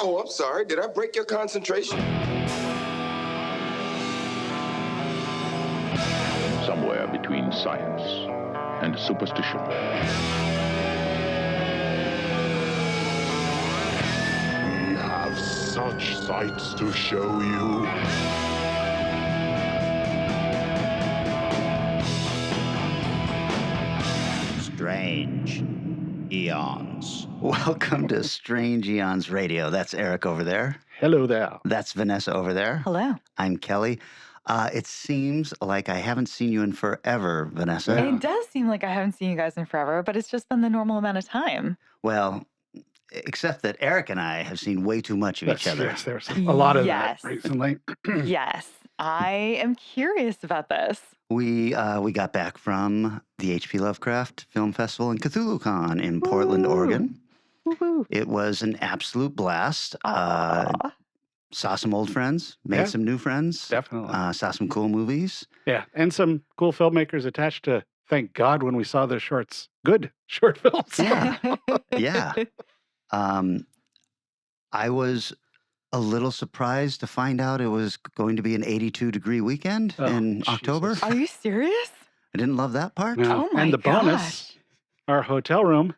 Oh, I'm sorry. Did I break your concentration? Somewhere between science and superstition. We have such sights to show you. Strange Eons. Welcome to Strange Eons Radio. That's Eric over there. Hello there. That's Vanessa over there. Hello. I'm Kelly. It seems like I haven't seen you in forever, Vanessa. Yeah. It does seem like I haven't seen you guys in forever, but it's just been the normal amount of time. Well, except that Eric and I have seen way too much of each other. Yes, there's a lot of Yes. that recently. Yes. I am curious about this. We got back from the H.P. Lovecraft Film Festival and CthulhuCon in Portland, Woo. Oregon. Woo-hoo. It was an absolute blast. Aw. Saw some old friends, made Yeah. some new friends. Definitely. Saw some cool movies. Yeah, and some cool filmmakers attached to, thank God, when we saw the shorts. Good short films. Yeah. Yeah. I was a little surprised to find out it was going to be an 82-degree weekend Oh, in Jesus. October. Are you serious? I didn't love that part. No. Oh my And the bonus, our hotel room,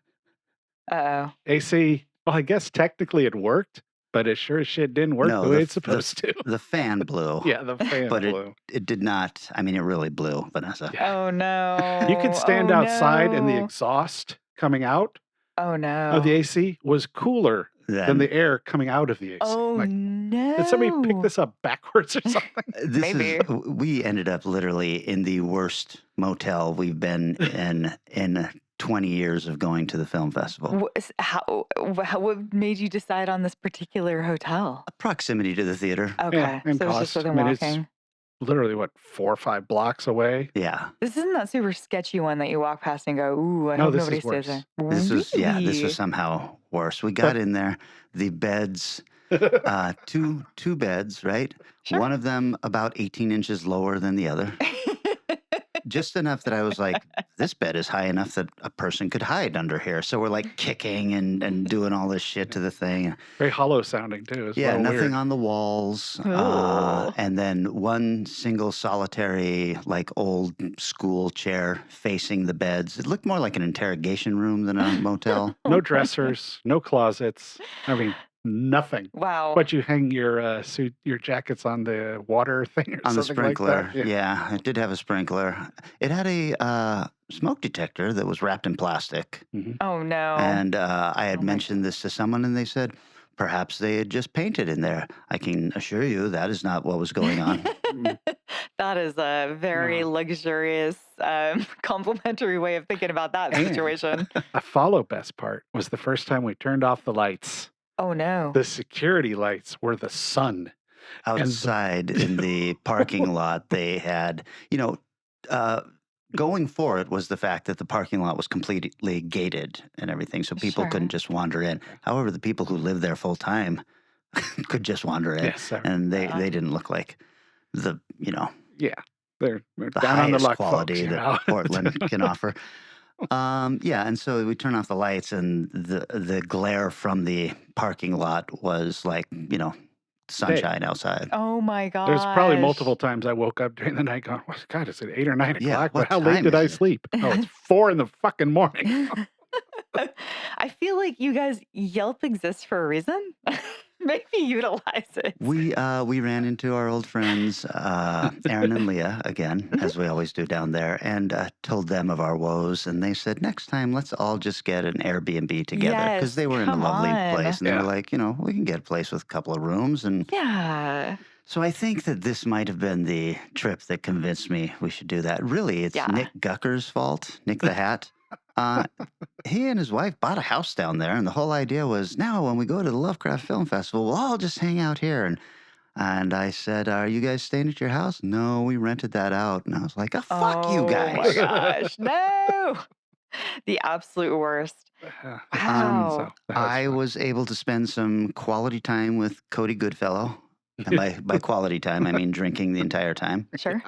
Uh-oh. AC, well, I guess technically it worked, but it sure as shit didn't work No, the way the- it's supposed to. The fan blew. Yeah, the fan But blew. it did not. I mean, it really blew, Vanessa. Yeah. Oh no. You could stand outside and the no. exhaust coming out Oh no. of the AC was cooler than the air coming out of the AC. Oh Like, no. did somebody pick this up backwards or something? Maybe. We ended up literally in the worst motel we've been in 20 years of going to the film festival. What made you decide on this particular hotel? Proximity to the theater. Okay. Yeah, and so it's just cost. within I mean, it's walking. Literally, what, 4 or 5 blocks away? Yeah. This isn't that super sketchy one that you walk past and go, ooh, I No, hope this nobody is stays worse. there. This was Really? somehow worse. We got in there, the beds, two beds, right? Sure. One of them about 18 inches lower than the other. Just enough that I was like, this bed is high enough that a person could hide under here. So we're like kicking and doing all this shit to the thing. Very hollow sounding, too. It's a Yeah, little nothing weird. on the walls. Ooh. And then one single solitary, like old school chair facing the beds. It looked more like an interrogation room than a motel. No dressers, no closets. I mean, nothing. Wow. But you hang your your jackets on the water thing or On the something like sprinkler. that. Yeah, it did have a sprinkler. It had a smoke detector that was wrapped in plastic. Oh no. And I had Oh my mentioned this to someone, and they said, perhaps they had just painted in there. I can assure you that is not what was going on. That is a very No. luxurious, complimentary way of thinking about that And- situation. A follow best part was the first time we turned off the lights. Oh no. The security lights were the sun. Outside in the parking lot, they had, going for it was the fact that the parking lot was completely gated and everything, so people Sure. couldn't just wander in. However, the people who live there full time could just wander in, Yes, sir. and they Uh-huh. didn't look like the Yeah. They're the down on the highest luck, quality folks, you that know? Portland can offer. Yeah, and so we turn off the lights, and the glare from the parking lot was like, sunshine outside. Oh my god. There's probably multiple times I woke up during the night going, "Oh, God, is it 8 or 9 Yeah, o'clock? what How late time did I is it?" sleep? Oh, it's 4 in the fucking morning. I feel like you guys Yelp exists for a reason. Maybe utilize it. We ran into our old friends, Aaron and Leah, again, as we always do down there, and told them of our woes. And they said, next time, let's all just get an Airbnb together. Yes, Because they were in a come lovely on. place. And they Yeah. were like, we can get a place with a couple of rooms. And Yeah. so I think that this might have been the trip that convinced me we should do that. Really, it's Yeah. Nick Gucker's fault, Nick the Hat. He and his wife bought a house down there, and the whole idea was, now when we go to the Lovecraft Film Festival, we'll all just hang out here. And I said, are you guys staying at your house? No, we rented that out. And I was like, oh, fuck you Oh my guys. gosh. No. The absolute worst. Yeah. Wow. So that I fun. was able to spend some quality time with Cody Goodfellow. And by quality time, I mean drinking the entire time. Sure.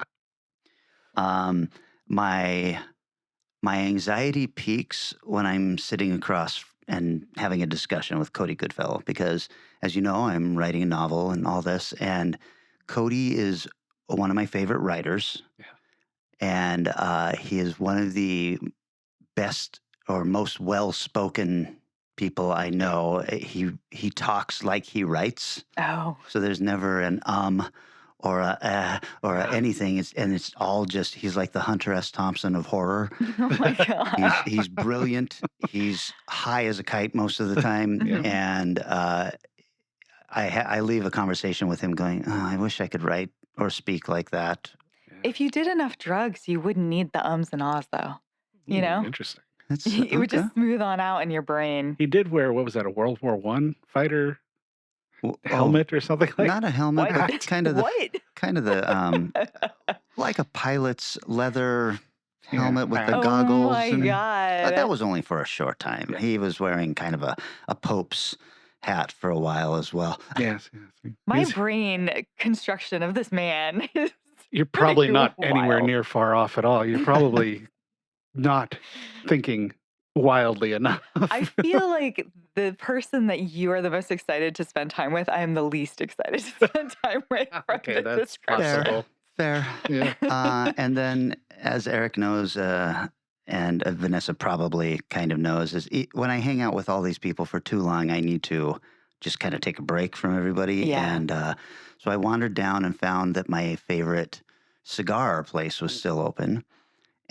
My anxiety peaks when I'm sitting across and having a discussion with Cody Goodfellow because, as you know, I'm writing a novel and all this, and Cody is one of my favorite writers, and he is one of the best or most well-spoken people I know. He talks like he writes, Oh. so there's never an or a anything. It's all just he's like the Hunter S. Thompson of horror. Oh my God. He's brilliant. He's high as a kite most of the time, and I leave a conversation with him going, oh, I wish I could write or speak like that. If you did enough drugs, you wouldn't need the ums and ahs, though. You know? Interesting. That's, It would okay. just smooth on out in your brain. He did wear, what was that, a World War I fighter Oh, helmet or something like not a helmet, What? but kind of the What? like a pilot's leather helmet with the Oh goggles. my and- God. But that was only for a short time. Yeah. He was wearing kind of a Pope's hat for a while as well. Yes. My brain construction of this man is You're probably pretty not anywhere wild. near far off at all. You're probably not thinking wildly enough. I feel like the person that you are the most excited to spend time with, I am the least excited to spend time with. From Okay, the that's description. possible. Fair. Yeah. And then, as Eric knows, and Vanessa probably kind of knows, when I hang out with all these people for too long, I need to just kind of take a break from everybody. Yeah. And so I wandered down and found that my favorite cigar place was still open.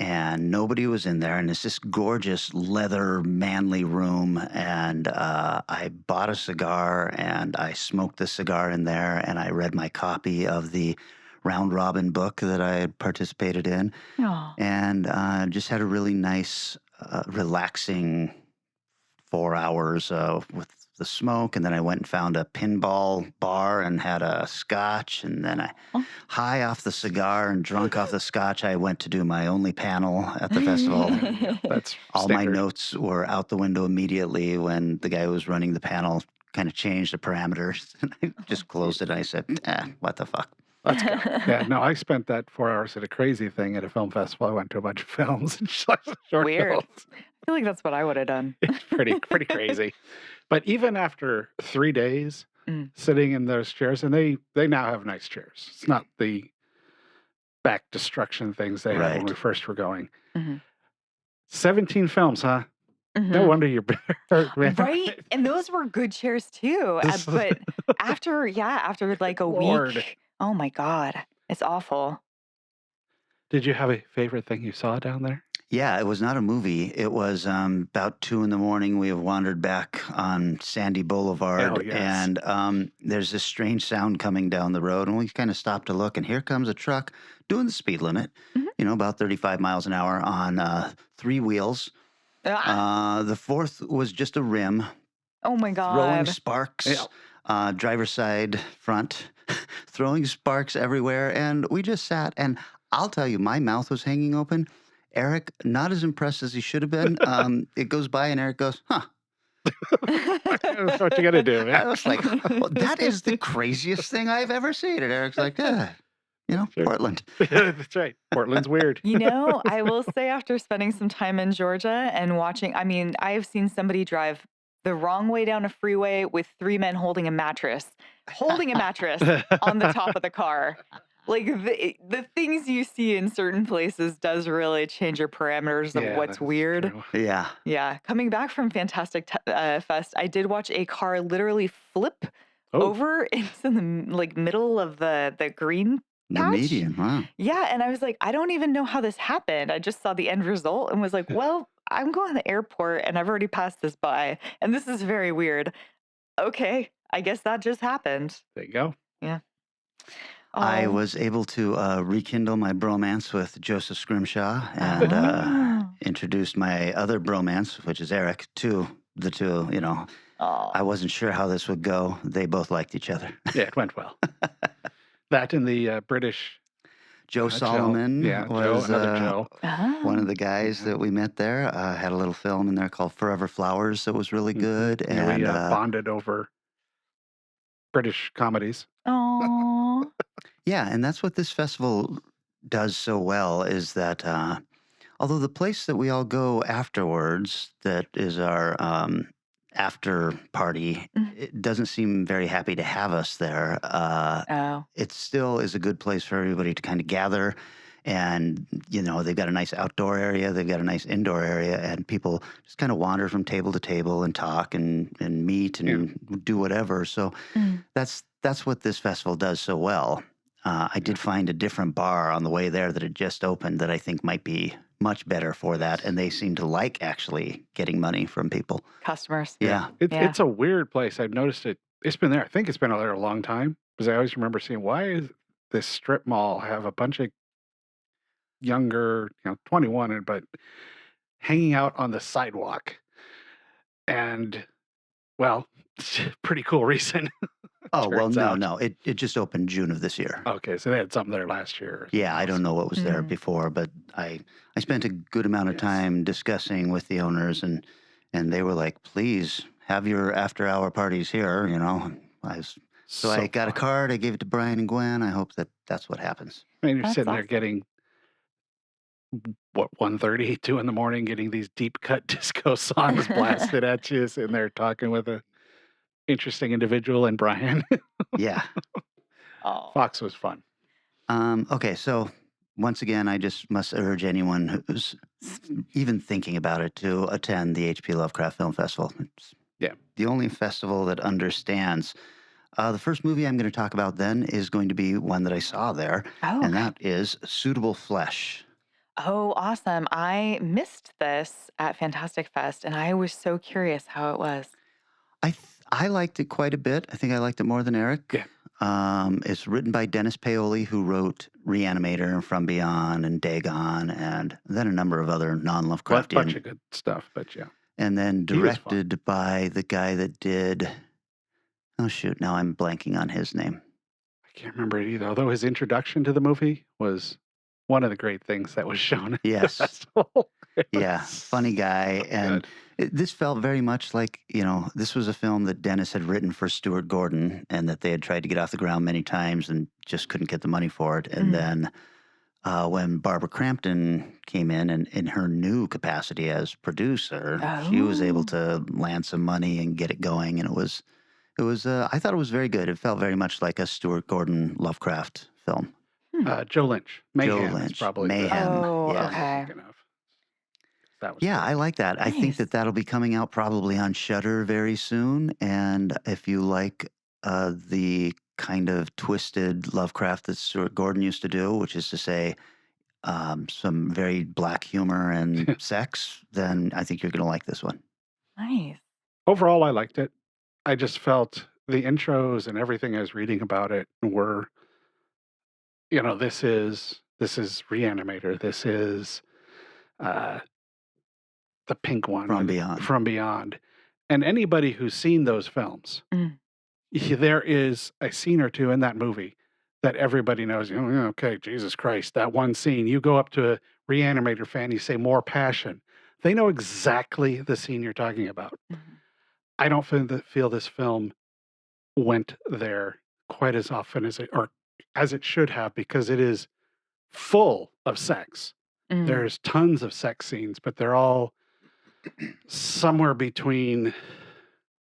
And nobody was in there, and it's this gorgeous leather manly room, and I bought a cigar, and I smoked the cigar in there, and I read my copy of the round robin book that I had participated in, Aw. and just had a really nice, relaxing 4 hours with the smoke, and then I went and found a pinball bar and had a scotch, and then high off the cigar and drunk off the scotch, I went to do my only panel at the festival. That's All my standard. notes were out the window immediately when the guy who was running the panel kind of changed the parameters. And I just closed it and I said, what the fuck? Let's go. Yeah, no, I spent that 4 hours at a crazy thing at a film festival. I went to a bunch of films and short Weird. films. I feel like that's what I would have done. It's pretty crazy. But even after 3 days Mm. sitting in those chairs, and they now have nice chairs. It's not the back destruction things they had when we Right. first were going. Mhm. 17 films, huh? No Mhm. wonder you're better. Right? And those were good chairs too. This- But after like a Lord. week, oh my God, it's awful. Did you have a favorite thing you saw down there? Yeah, it was not a movie. It was about 2 a.m. We have wandered back on Sandy Boulevard, Oh, yes. and there's this strange sound coming down the road, and we kind of stopped to look, and here comes a truck doing the speed limit, Mhm. about 35 miles an hour on 3 wheels. Ah, The fourth was just a rim, oh my throwing God. sparks, driver's side front, throwing sparks everywhere, and we just sat, and I'll tell you, my mouth was hanging open. Eric, not as impressed as he should have been. It goes by, and Eric goes, huh. That's what you got to do, I man. was like, well, that is the craziest thing I've ever seen. And Eric's like, Sure. Portland. That's right. Portland's weird. I will say after spending some time in Georgia and watching, I have seen somebody drive the wrong way down a freeway with 3 men holding a mattress on the top of the car. Like the things you see in certain places does really change your parameters of Yeah, what's that's weird. true. Yeah. Yeah. Coming back from Fantastic Fest, I did watch a car literally flip Oh, over into the middle of the green The patch. median. Wow. Yeah, and I was like, I don't even know how this happened. I just saw the end result and was like, well, I'm going to the airport and I've already passed this by, and this is very weird. Okay, I guess that just happened. there you go. I Oh. was able to rekindle my bromance with Joseph Scrimshaw and Oh. introduced my other bromance, which is Eric, to the two. Oh. I wasn't sure how this would go. They both liked each other. Yeah, it went well. That and the British Joe Joe. Solomon Yeah, was Joe, another Joe. one Oh. of the guys Yeah. that we met there. Had a little film in there called Forever Flowers that was really good. Yeah, And we bonded over British comedies. Aw. yeah, and that's what this festival does so well is that although the place that we all go afterwards, that is our after party, Mm. it doesn't seem very happy to have us there. Oh, It still is a good place for everybody to kind of gather. And, they've got a nice outdoor area, they've got a nice indoor area, and people just kind of wander from table to table and talk and meet and do whatever. So Mm. that's what this festival does so well. I did find a different bar on the way there that had just opened that I think might be much better for that. And they seem to like actually getting money from people. customers. Yeah. Yeah. It's a weird place. I've noticed it. It's been there. I think it's been there a long time because I always remember seeing, why is this strip mall have a bunch of younger, 21, but hanging out on the sidewalk? And, well, pretty cool reason. Oh, well, turns no, out. no. It just opened June of this year. Okay, so they had something there last year. or Yeah, I something don't know what was there Mm. before, but I spent a good amount of Yes. time discussing with the owners, and they were like, "Please have your after-hour parties here." So I got a fun. card. I gave it to Brian and Gwen. I hope that's what happens. I mean, you're That's sitting there awesome. getting, 1:30, 2 in the morning, getting these deep cut disco songs blasted at you, sitting there talking with a interesting individual and Brian. Yeah. Oh. Fox was fun. Okay, so once again, I just must urge anyone who's even thinking about it to attend the H.P. Lovecraft Film Festival. It's Yeah. the only festival that understands. The first movie I'm going to talk about then is going to be one that I saw there, Oh, and okay. that is Suitable Flesh. Oh, awesome. I missed this at Fantastic Fest, and I was so curious how it was. I liked it quite a bit. I think I liked it more than Eric. Yeah. It's written by Dennis Paoli, who wrote Reanimator and From Beyond and Dagon, and then a number of other Well, a bunch non-Lovecraftian. of good stuff, but yeah. And then He was fun. directed by the guy that did. Oh shoot! Now I'm blanking on his name. I can't remember it either. Although his introduction to the movie was one of the great things that was shown at the Yes. festival. It Yeah, was funny guy, so and good. this felt very much like this was a film that Dennis had written for Stuart Gordon, and that they had tried to get off the ground many times and just couldn't get the money for it. And Mm. then when Barbara Crampton came in her new capacity as producer, she was able Oh. to land some money and get it going, and it was. I thought it was very good. It felt very much like a Stuart Gordon Lovecraft film. Joe Lynch. Mayhem is Lynch, probably Mayhem, Oh, yeah. okay. thinking of. That was Yeah, good. I like that. I think Nice. that'll be coming out probably on Shudder very soon. And if you like the kind of twisted Lovecraft that Stuart Gordon used to do, which is to say some very black humor and sex, then I think you're going to like this one. Nice. Overall, I liked it. I just felt the intros and everything I was reading about it were, this is Reanimator. This is uh, the pink one From Beyond. From Beyond. And anybody who's seen those films, Mm. there is a scene or two in that movie that everybody knows. Okay, Jesus Christ, that one scene. You go up to a Reanimator fan, you say more passion. They know exactly the scene you're talking about. Mhm. I don't feel this film went there quite as often as it should have, because it is full of sex. Mm. There's tons of sex scenes, but they're all somewhere between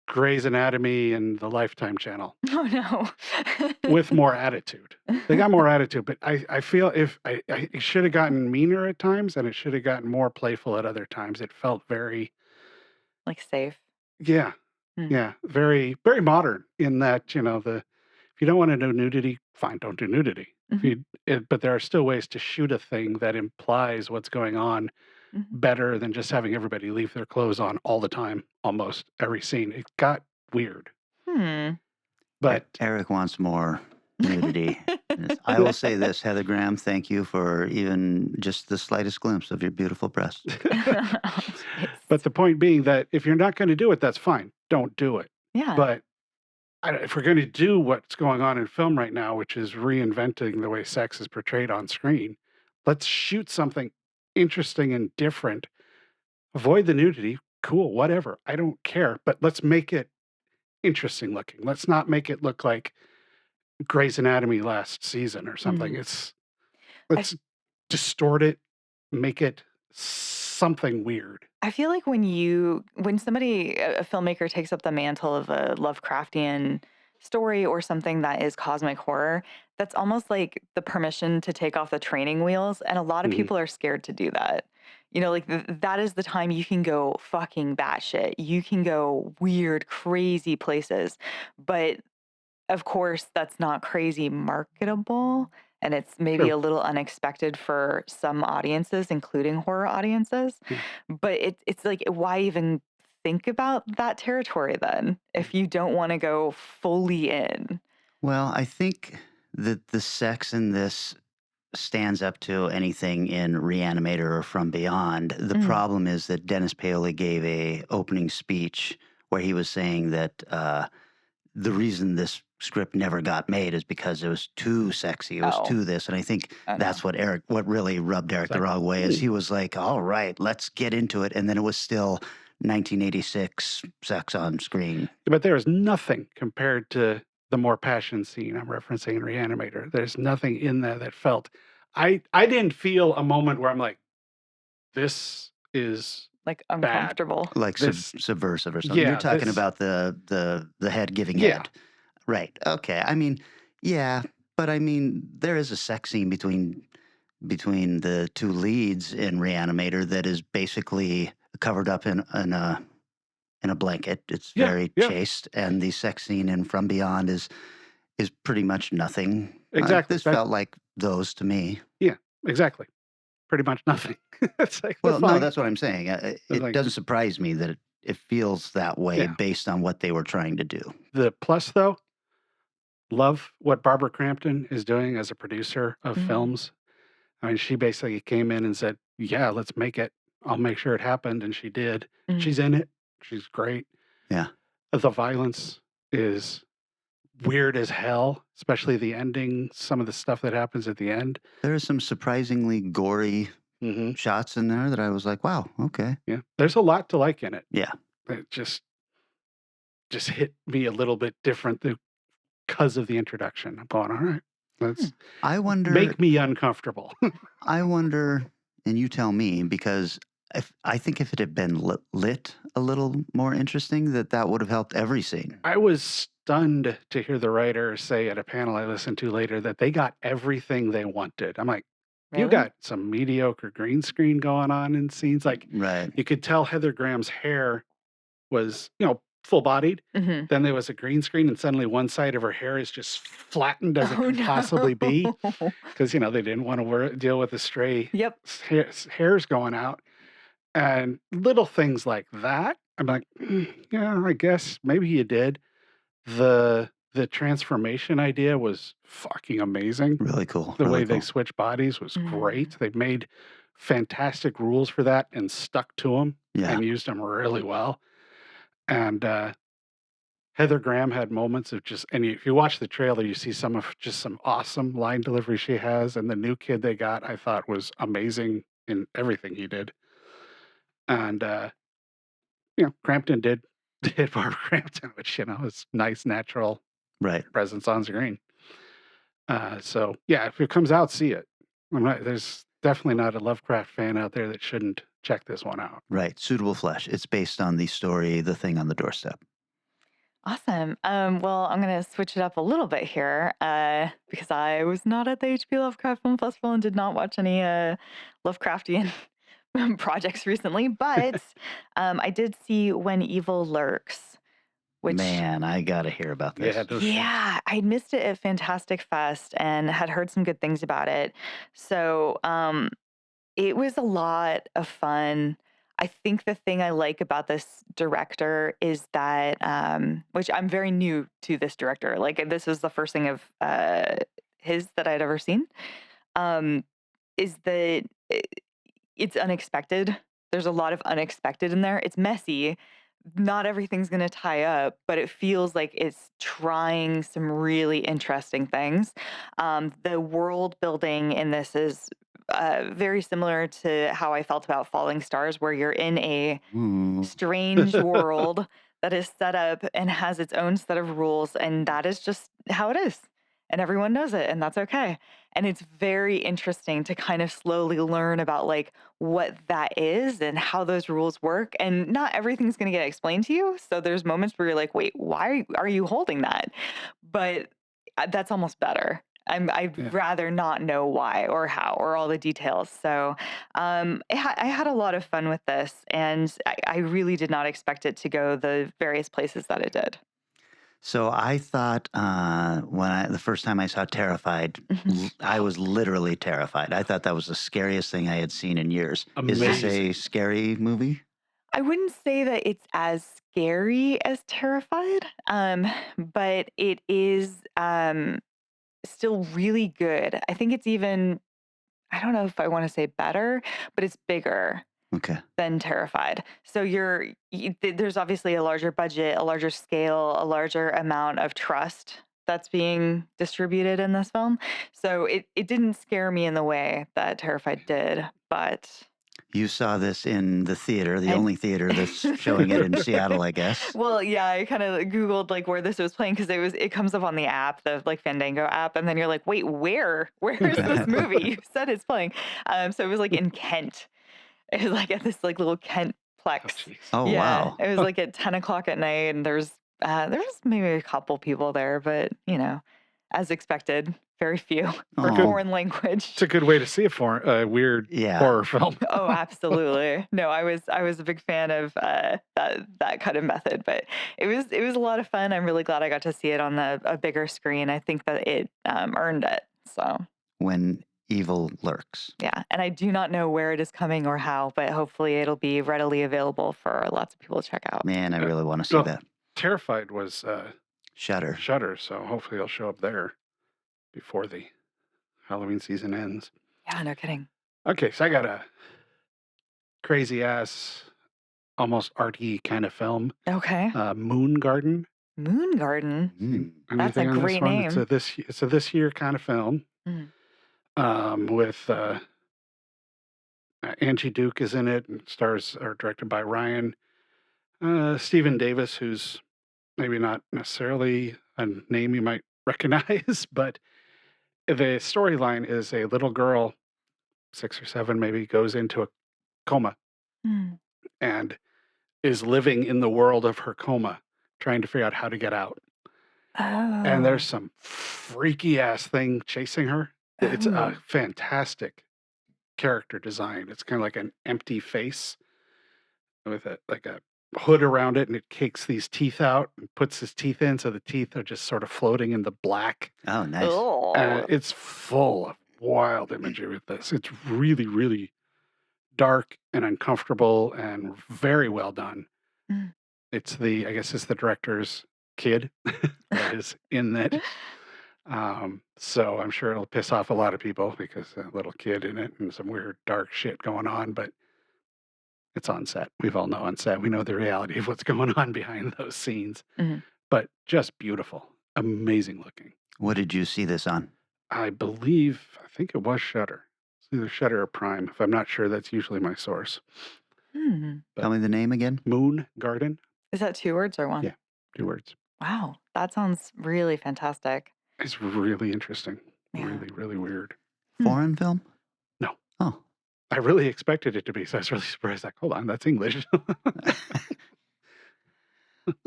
Grey's Anatomy and the Lifetime Channel Oh no. with more attitude. They got more attitude, but I feel it should have gotten meaner at times, and it should have gotten more playful at other times. It felt very, Like safe. yeah, Mm. yeah, very, very modern in that, if you don't want to do nudity, fine, don't do nudity. Mhm. But there are still ways to shoot a thing that implies what's going on Mhm. better than just having everybody leave their clothes on all the time, almost every scene. It got weird, Hmm. but Eric wants more nudity. I will say this, Heather Graham, thank you for even just the slightest glimpse of your beautiful breasts. but the point being that if you're not going to do it, that's fine. Don't do it. Yeah. But if we're going to do what's going on in film right now, which is reinventing the way sex is portrayed on screen, let's shoot something interesting and different. Avoid the nudity. Cool, whatever. I don't care. But let's make it interesting looking. Let's not make it look like Grey's Anatomy last season or something. Mm. Let's distort it, make it something weird. I feel like when somebody, a filmmaker takes up the mantle of a Lovecraftian story or something that is cosmic horror, that's almost like the permission to take off the training wheels. And a lot of Mhm. people are scared to do that. Like that is the time you can go fucking batshit. You can go weird, crazy places. But of course, that's not crazy marketable. And it's maybe True. a little unexpected for some audiences, including horror audiences. Yeah. But it's like, why even think about that territory then if you don't want to go fully in? Well, I think that the sex in this stands up to anything in Reanimator or From Beyond. The Mm. problem is that Dennis Paoli gave a opening speech where he was saying that the reason this script never got made is because it was too sexy. It was Oh, too this, and I think I know. that's what really rubbed Eric It's the like, wrong way. Is "Ooh." he was like, "All right, let's get into it," and then it was still 1986 sex on screen. But there is nothing compared to the more passion scene I'm referencing in Reanimator. There's nothing in there that felt. I didn't feel a moment where I'm like, this is Like bad. uncomfortable. Like This, subversive or something. You're yeah, talking this, about the head giving yeah, head, right? Okay. I mean, yeah, but I mean, there is a sex scene between the two leads in Reanimator that is basically covered up in a blanket. It's yeah, very yeah, chaste, and the sex scene in From Beyond is pretty much nothing. exactly. This That, felt like those to me. yeah, exactly. Pretty much nothing. It's like, that's Well, no, fine. that's what I'm saying. It's It like, doesn't surprise me that it feels that way yeah. based on what they were trying to do. The plus, though, love what Barbara Crampton is doing as a producer of Mm. films. I mean, she basically came in and said, yeah, let's make it. I'll make sure it happened. And she did. Mm. She's in it. She's great. Yeah. The violence is weird as hell, especially the ending, some of the stuff that happens at the end. There are some surprisingly gory Mm-hmm. shots in there that I was like, wow, okay. Yeah. There's a lot to like in it. Yeah. It just hit me a little bit different because of the introduction. I'm going, all right, let's I wonder, make me uncomfortable. and you tell me, because I think if it had been lit a little more interesting, that would have helped every scene. I was stunned to hear the writer say at a panel I listened to later that they got everything they wanted. I'm like, you Really? got some mediocre green screen going on in scenes. Like, Right. you could tell Heather Graham's hair was, full bodied. Mhm. Then there was a green screen, and suddenly one side of her hair is just flattened as it Oh could possibly be. no. Because, they didn't want to deal with the stray Yep. hairs going out. And little things like that. I'm like, yeah, I guess maybe you did. The transformation idea was fucking amazing. Really cool. The really way they cool. switch bodies was Mm. great. They made fantastic rules for that and stuck to them Yeah. and used them really well. And Heather Graham had moments of and if you watch the trailer, you see some awesome line delivery she has. And the new kid they got, I thought was amazing in everything he did. And Crampton did Barbara Crampton, which is nice, natural Right. presence on screen. So yeah, if it comes out, see it. There's definitely not a Lovecraft fan out there that shouldn't check this one out. Right. Suitable Flesh. It's based on the story, The Thing on the Doorstep. Awesome. Well, I'm going to switch it up a little bit here because I was not at the HP Lovecraft Film Festival and did not watch any Lovecraftian projects recently, but I did see When Evil Lurks, which Man, I got to hear about this. Yeah, those yeah, I missed it at Fantastic Fest and had heard some good things about it. So it was a lot of fun. I think the thing I like about this director is that, which I'm very new to this director. Like this was the first thing of his that I'd ever seen. Is that it's unexpected. There's a lot of unexpected in there. It's messy. Not everything's going to tie up, but it feels like it's trying some really interesting things. The world building in this is very similar to how I felt about Falling Stars, where you're in a Ooh. strange world that is set up and has its own set of rules, and that is just how it is. and everyone knows it, and that's okay. And it's very interesting to kind of slowly learn about like what that is and how those rules work. And not everything's going to get explained to you. So there's moments where you're like, wait, why are you holding that? But that's almost better. I'd Yeah. rather not know why or how or all the details. So I had a lot of fun with this, and I really did not expect it to go the various places that it did. So I thought the first time I saw Terrified, Mhm. I was literally terrified. I thought that was the scariest thing I had seen in years. Is this a Amazing. scary movie? I wouldn't say that it's as scary as Terrified, but it is still really good. I think it's even, I don't know if I want to say better, but it's bigger Okay. than Terrified. So there's obviously a larger budget, a larger scale, a larger amount of trust that's being distributed in this film. So it didn't scare me in the way that Terrified did, but You saw this in the theater, the I only theater that's showing it in Seattle, I guess. well, yeah, I kind of Googled like where this was playing because it comes up on the app, the like Fandango app, and then you're like, wait, where is this movie? You said it's playing. So it was like in Kent. It was like at this like little Kent Oh, plex. jeez. Oh, Yeah, wow. it was like at 10 o'clock at night, and there was maybe a couple people there, but as expected, very few for Oh, foreign language. It's a good way to see a weird yeah. horror film. Oh, absolutely. No, I was a big fan of that kind of method, but it was a lot of fun. I'm really glad I got to see it on a bigger screen. I think that it earned it. So When evil lurks. yeah, and I do not know where it is coming or how, but hopefully it'll be readily available for lots of people to check out. Man, I really want to see Well, that. Terrified was Shudder. Shudder, so hopefully it'll show up there before the Halloween season ends. Yeah, no kidding. Okay, so I got a crazy ass, almost arty kind of film. Okay, Moon Garden. Moon Garden. Mm. That's a Anything on this great one? name. It's a this year kind of film. With Angie Duke is in it, and stars are directed by Ryan Stephen Davis, who's maybe not necessarily a name you might recognize, but the storyline is a little girl, 6 or 7 maybe, goes into a coma Mm. and is living in the world of her coma, trying to figure out how to get out. And there's Oh. some freaky ass thing chasing her. It's Oh. a fantastic character design. It's kind of like an empty face with a hood around it, and it takes these teeth out and puts his teeth in, so the teeth are just sort of floating in the black. Oh, nice. Oh. It's full of wild imagery with this. It's really, really dark and uncomfortable and very well done. Mm. I guess it's the director's kid that is in that. So I'm sure it'll piss off a lot of people because a little kid in it and some weird dark shit going on, but it's on set. We've all know on set. We know the reality of what's going on behind those scenes. Mhm. But just beautiful. Amazing looking. What did you see this on? I think it was Shudder. It's either Shudder or Prime. If I'm not sure, that's usually my source. Hmm. Tell me the name again. Moon Garden. Is that 2 words or 1? Yeah. 2 words. Wow, that sounds really fantastic. It's really interesting. Yeah. Really, really weird. Hmm. Foreign film? No. Oh. I really expected it to be, so I was really surprised. Like, hold on, that's English.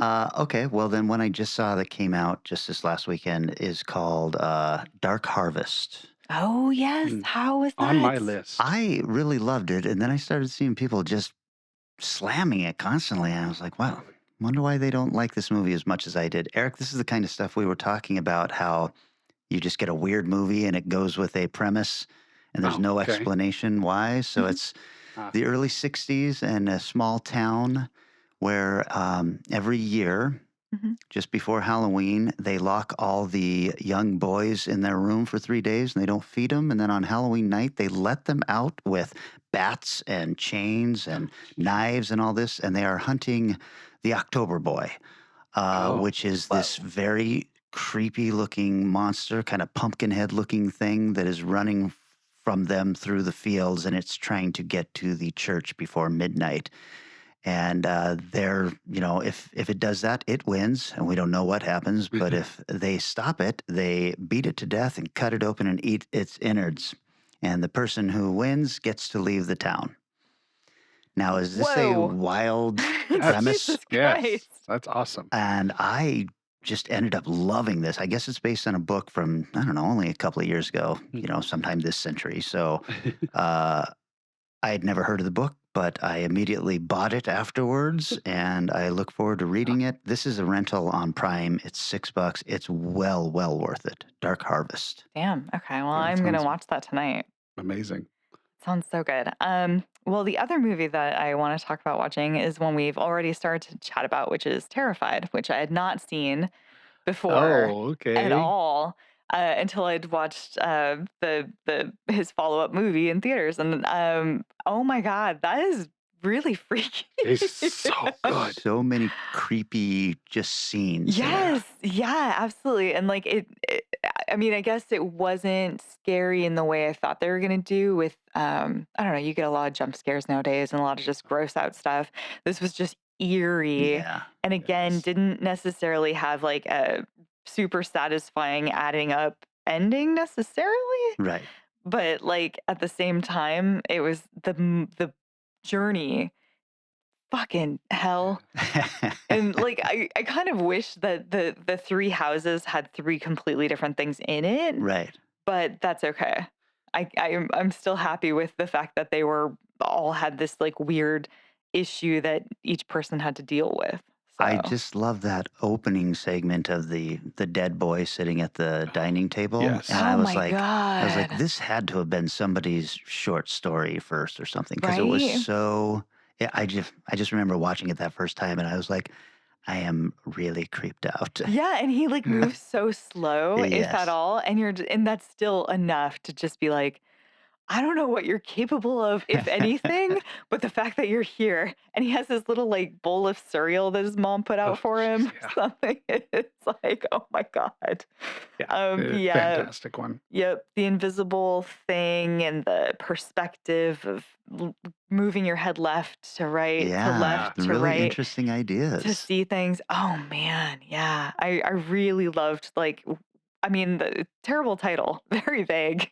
Okay, well then one I just saw that came out just this last weekend is called Dark Harvest. Oh, yes. Mm. How was that? On my list. I really loved it, and then I started seeing people just slamming it constantly, and I was like, wow, wonder why they don't like this movie as much as I did. Eric, this is the kind of stuff we were talking about, how you just get a weird movie and it goes with a premise, and there's Oh, no okay. explanation why. So Mhm. it's Ah. the early 60s in a small town where every year, Mhm. just before Halloween, they lock all the young boys in their room for 3 days and they don't feed them. And then on Halloween night, they let them out with bats and chains and knives and all this. And they are hunting the October Boy, Oh, which is this very creepy looking monster, kind of pumpkin head looking thing that is running from them through the fields, and it's trying to get to the church before midnight. And if it does that, it wins, and we don't know what happens. But if they stop it, they beat it to death and cut it open and eat its innards. And the person who wins gets to leave the town. Now, is this a Whoa. wild Yes. premise? Jesus Yes, Christ. that's awesome. And I just ended up loving this. I guess it's based on a book from, I don't know, only a couple of years ago, sometime this century. So I had never heard of the book, but I immediately bought it afterwards, and I look forward to reading it. This is a rental on Prime. It's $6. It's well worth it. Dark Harvest. Damn. Okay. Well, That I'm going to sounds- watch that tonight. Amazing. Sounds so good. Well, the other movie that I want to talk about watching is one we've already started to chat about, which is Terrified, which I had not seen before Oh, okay. at all until I'd watched his follow-up movie in theaters, and oh my God, that is really freaky. It's so good. So many creepy just scenes. Yes, yeah, absolutely. And like I mean, I guess it wasn't scary in the way I thought they were gonna do with I don't know, you get a lot of jump scares nowadays and a lot of just gross out stuff. This was just eerie. Yeah. And again, Yes. didn't necessarily have like a super satisfying adding up ending necessarily, Right. but like at the same time, it was the journey. Fucking hell. And like I kind of wish that the three houses had three completely different things in it, Right. but that's okay. I'm still happy with the fact that they were all had this like weird issue that each person had to deal with. I So just love that opening segment of the dead boy sitting at the dining table. Yes. And oh I was my like, God. this had to have been somebody's short story first or something, because it was Right? so. Yeah, I just remember watching it that first time, and I was like, I am really creeped out. Yeah, and he like moves so slow, if Yes. at all, and that's still enough to just be like, I don't know what you're capable of, if anything, but the fact that you're here, and he has this little like bowl of cereal that his mom put out Oh, for him, yeah. or something. It's like, oh my God. Yeah. Yeah, Fantastic one. yep. The invisible thing and the perspective of moving your head left to right, to Yeah, left to really right, interesting to ideas. see things. Oh man, yeah. I really loved like, I mean, the terrible title, very vague,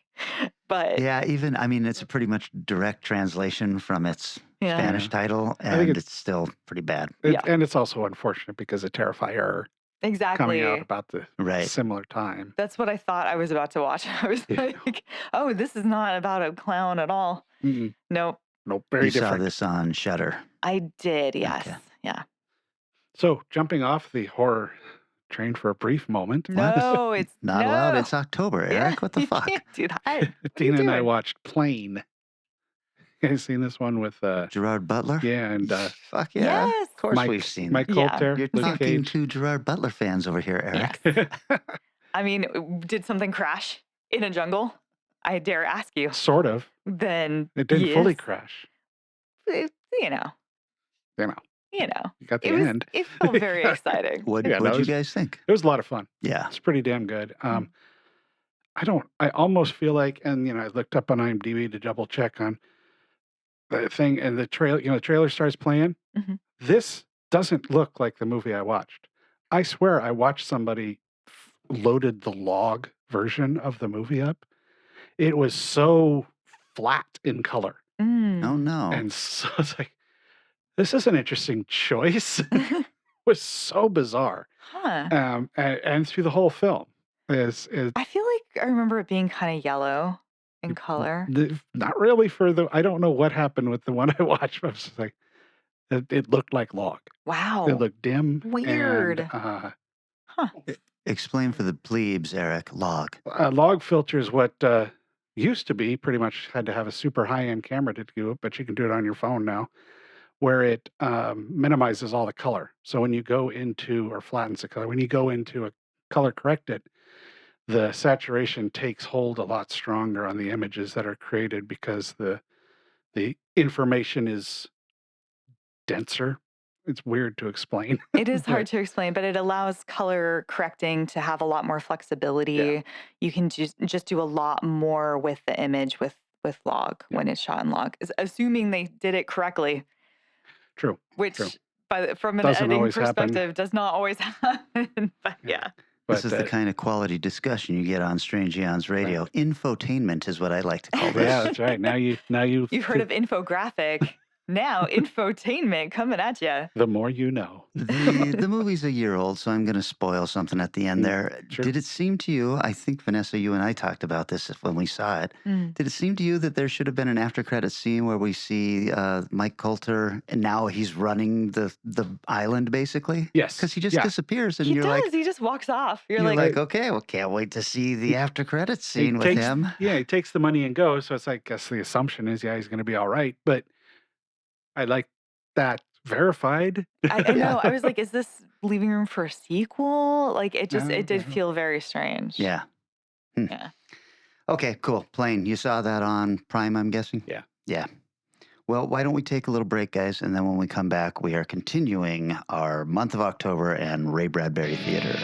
but Yeah, even it's a pretty much direct translation from its yeah, Spanish Yeah. title, I think and it's still pretty bad. Yeah. And it's also unfortunate because of Terrifier coming out exactly. about the Right. similar time. That's what I thought I was about to watch. I was Yeah. like, oh, this is not about a clown at all. Mm-mm. Nope. Nope, very You saw different. this on Shudder. I did, yes. Okay. Yeah. So jumping off the horror train for a brief moment, No, it's Not no. allowed. It's October, Yeah, Eric. What the you fuck? can't do that. What are you Tina and I doing? watched Plane. You guys seen this one with Gerard Butler? yeah, and Fuck yeah. Yes. Of course Mike, we've seen Mike it. Yeah. Coulter, You're Luke talking Cage. to Gerard Butler fans over here, Eric. Yes. I mean, did something crash in a jungle? I dare ask you. Sort of. Then It didn't fully yes. crash. You know, You know, you know. you got the It was. end. It felt very exciting. What'd Yeah, no, you it was- guys think? It was a lot of fun. Yeah. It's pretty damn good. I almost feel like, and I looked up on IMDb to double check on the thing, and the trailer starts playing. Mhm. This doesn't look like the movie I watched. I swear I watched somebody loaded the log version of the movie up. It was so flat in color. Mm. Oh no. And so it's like, this is an interesting choice. It was so bizarre. Huh. And through the whole film is I feel like I remember it being kind of yellow in color. not really for the, I don't know what happened with the one I watched, but I was just like, it looked like log. Wow. It looked dim. Weird. And, Huh. Explain for the plebes, Eric. Log. a log filter is what used to be pretty much had to have a super high-end camera to do it, but you can do it on your phone now, where it minimizes all the color. So when you go into, or flattens the color, when you go into a color correct it, the saturation takes hold a lot stronger on the images that are created because the information is denser. It's weird to explain. It is hard But to explain, but it allows color correcting to have a lot more flexibility. You can just do a lot more with the image with log Yeah. when it's shot in log. Assuming they did it correctly. True. which True. from an Doesn't editing always happen. perspective does not always happen. But yeah. This But is the kind of quality discussion you get on Strange Eons Radio. Infotainment is what I like to call this. yeah, that's right. Now you You've heard of infographic. Now infotainment coming at you. the more you know. The movie's a year old, so I'm going to spoil something at the end there. Sure. Did it seem to you, I think, Vanessa, you and I talked about this when we saw it. Did it seem to you that there should have been an after-credit scene where we see Mike Coulter, and now he's running the island, basically? Yes. Because he just Yeah. disappears, and He you're does. like, He just walks off. You're you're like, like, okay, well, can't wait to see the after-credit He scene with takes, him. Yeah, he takes the money and goes. So it's like, I guess the assumption is, yeah, he's going to be all right. But I like that verified. I know. I was like, is this leaving room for a sequel? Like, it did No. feel very strange. Yeah. Yeah. Okay, cool. Plain. You saw that on Prime, I'm guessing? Yeah. Yeah. Well, why don't we take a little break, guys? And then when we come back, we are continuing our month of October and Ray Bradbury Theater.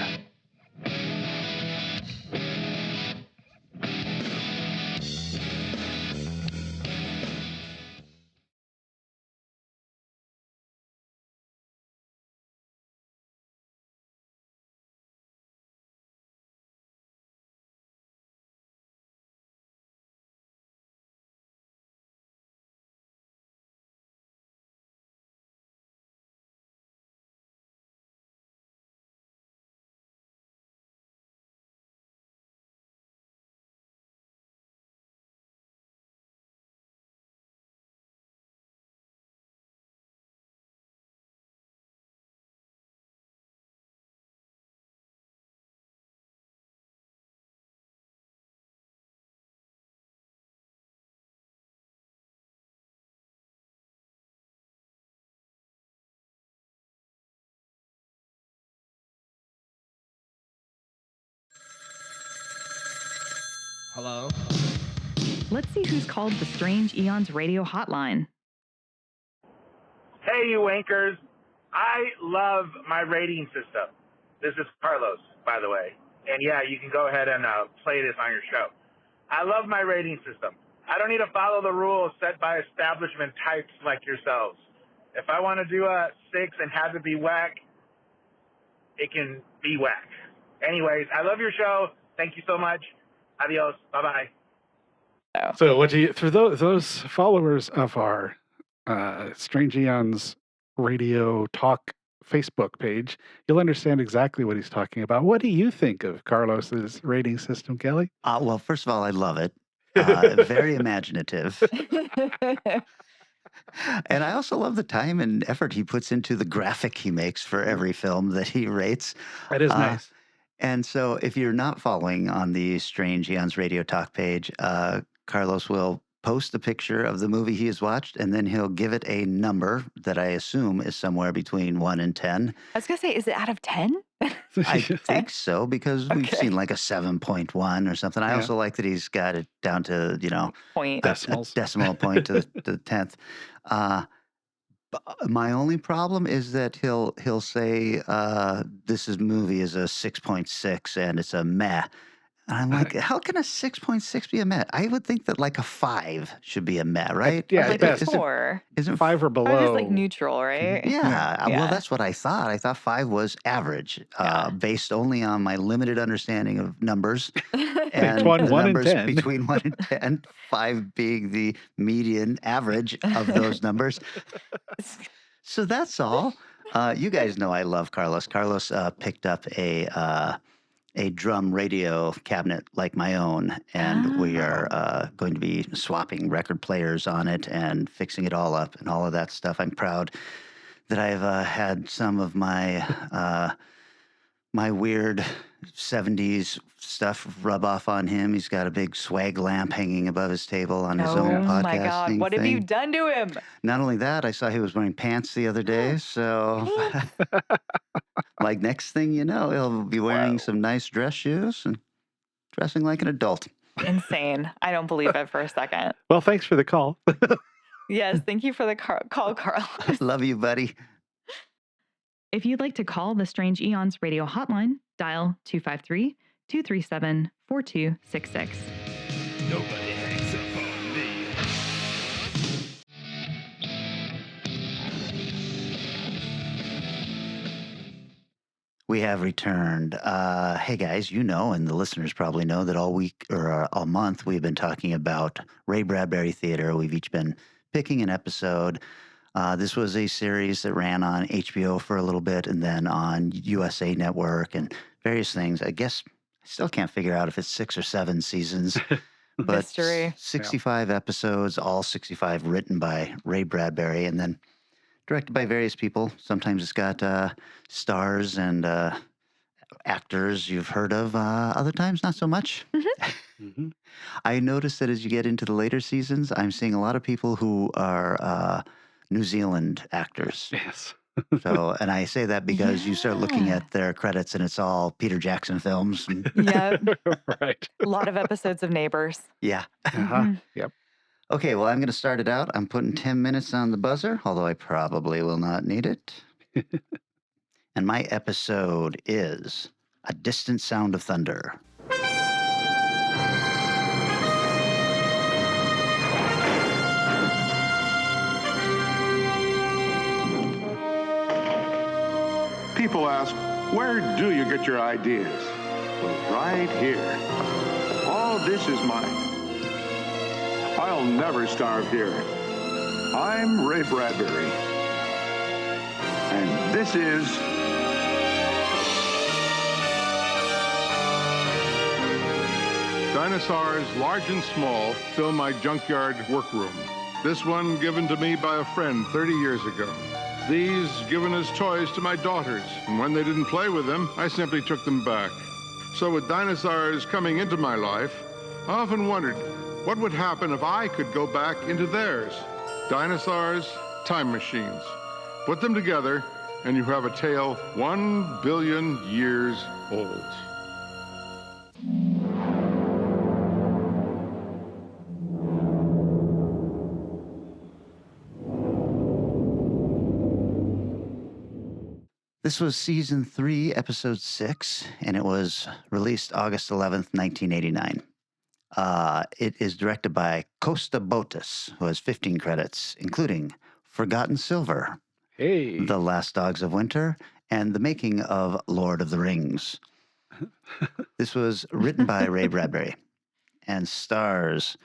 Hello? Let's see who's called the Strange Eons radio hotline. Hey, you wankers. I love my rating system. This is Carlos, by the way. And yeah, you can go ahead and play this on your show. I love my rating system. I don't need to follow the rules set by establishment types like yourselves. If I want to do a 6 and have it be whack, it can be whack. Anyways, I love your show. Thank you so much. Adios. Bye-bye. So what do you, for those followers of our Strange Eons Radio Talk Facebook page, you'll understand exactly what he's talking about. What do you think of Carlos's rating system, Kelly? Well, first of all, I love it. Very imaginative. And I also love the time and effort he puts into the graphic he makes for every film that he rates. That is nice. And so if you're not following on the Strange Eons Radio Talk page, Carlos will post a picture of the movie he has watched, and then he'll give it a number that I assume is somewhere between 1 and 10. I was going to say, is it out of 10? I think so, because we've seen like a 7.1 or something. I also like that he's got it down to, Point. Decimals. a decimal point to the 10th. My only problem is that he'll say this movie is a 6.6 and it's a meh. And I'm like, how can a 6.6 be a meh? I would think that like a 5 should be a meh, right? Yeah, like best. a 4. Isn't 5 or below. Or just like neutral, right? Yeah, Yeah. well, that's what I thought. I thought 5 was average, based only on my limited understanding of numbers and Between the 1 and numbers 10. between 1 and 10, 5 being the median average of those numbers. So that's all. You guys know I love Carlos. Carlos picked up a drum radio cabinet like my own, and we are going to be swapping record players on it and fixing it all up and all of that stuff. I'm proud that I've had some of my my weird 70s stuff rub off on him. He's got a big swag lamp hanging above his table on his own podcasting Oh my God. What have you thing. done to him? Not only that, I saw he was wearing pants the other day. So, like, next thing you know, he'll be wearing some nice dress shoes and dressing like an adult. Insane. I don't believe it for a second. Well, thanks for the call. Yes. Thank you for the call, Carlos. Love you, buddy. If you'd like to call the Strange Eons radio hotline, dial 253-237-4266. Nobody hangs up on me. We have returned. Hey guys, you know, and the listeners probably know that all week or all month we've been talking about Ray Bradbury Theater. We've each been picking an episode. This was a series that ran on HBO for a little bit and then on USA Network and various things. I guess I still can't figure out if it's 6 or 7 seasons, but Mystery. 65 episodes, all 65 written by Ray Bradbury and then directed by various people. Sometimes it's got stars and actors you've heard of. Other times, not so much. Mm-hmm. I noticed that as you get into the later seasons, I'm seeing a lot of people who are New Zealand actors. Yes. So, and I say that because you start looking Yeah. at their credits and it's all Peter Jackson films. And Yeah. Right. A lot of episodes of Neighbors. yeah. Uh-huh. Mhm. Yep. Okay, well, I'm going to start it out. I'm putting 10 minutes on the buzzer, although I probably will not need it. And my episode is A Distant Sound of Thunder. People ask, where do you get your ideas? Well, right here. All this is mine. I'll never starve here. I'm Ray Bradbury. And this is... Dinosaurs, large and small, fill my junkyard workroom. This one given to me by a friend 30 years ago. These given as toys to my daughters, and when they didn't play with them, I simply took them back. So with dinosaurs coming into my life, I often wondered what would happen if I could go back into theirs. Dinosaurs, time machines. Put them together, and you have a tale 1 billion years old. This was season 3, episode 6, and it was released August 11th, 1989. It is directed by Costa Botas, who has 15 credits, including Forgotten Silver, Hey. The Last Dogs of Winter, and the making of Lord of the Rings. This was written by Ray Bradbury and stars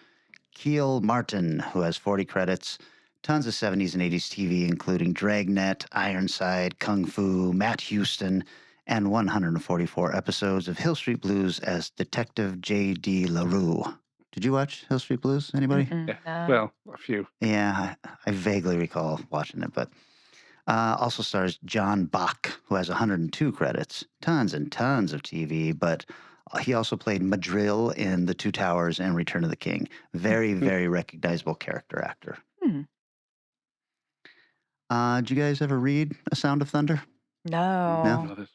Keel Martin, who has 40 credits, tons of 70s and 80s TV, including Dragnet, Ironside, Kung Fu, Matt Houston, and 144 episodes of Hill Street Blues as Detective J.D. LaRue. Did you watch Hill Street Blues? Anybody? Mm-mm, no. Well, a few. Yeah, I vaguely recall watching it, but also stars John Bach, who has 102 credits, tons and tons of TV, but he also played Madrill in The Two Towers and Return of the King. Very, very recognizable character actor. Hmm. Did you guys ever read A Sound of Thunder? No. No?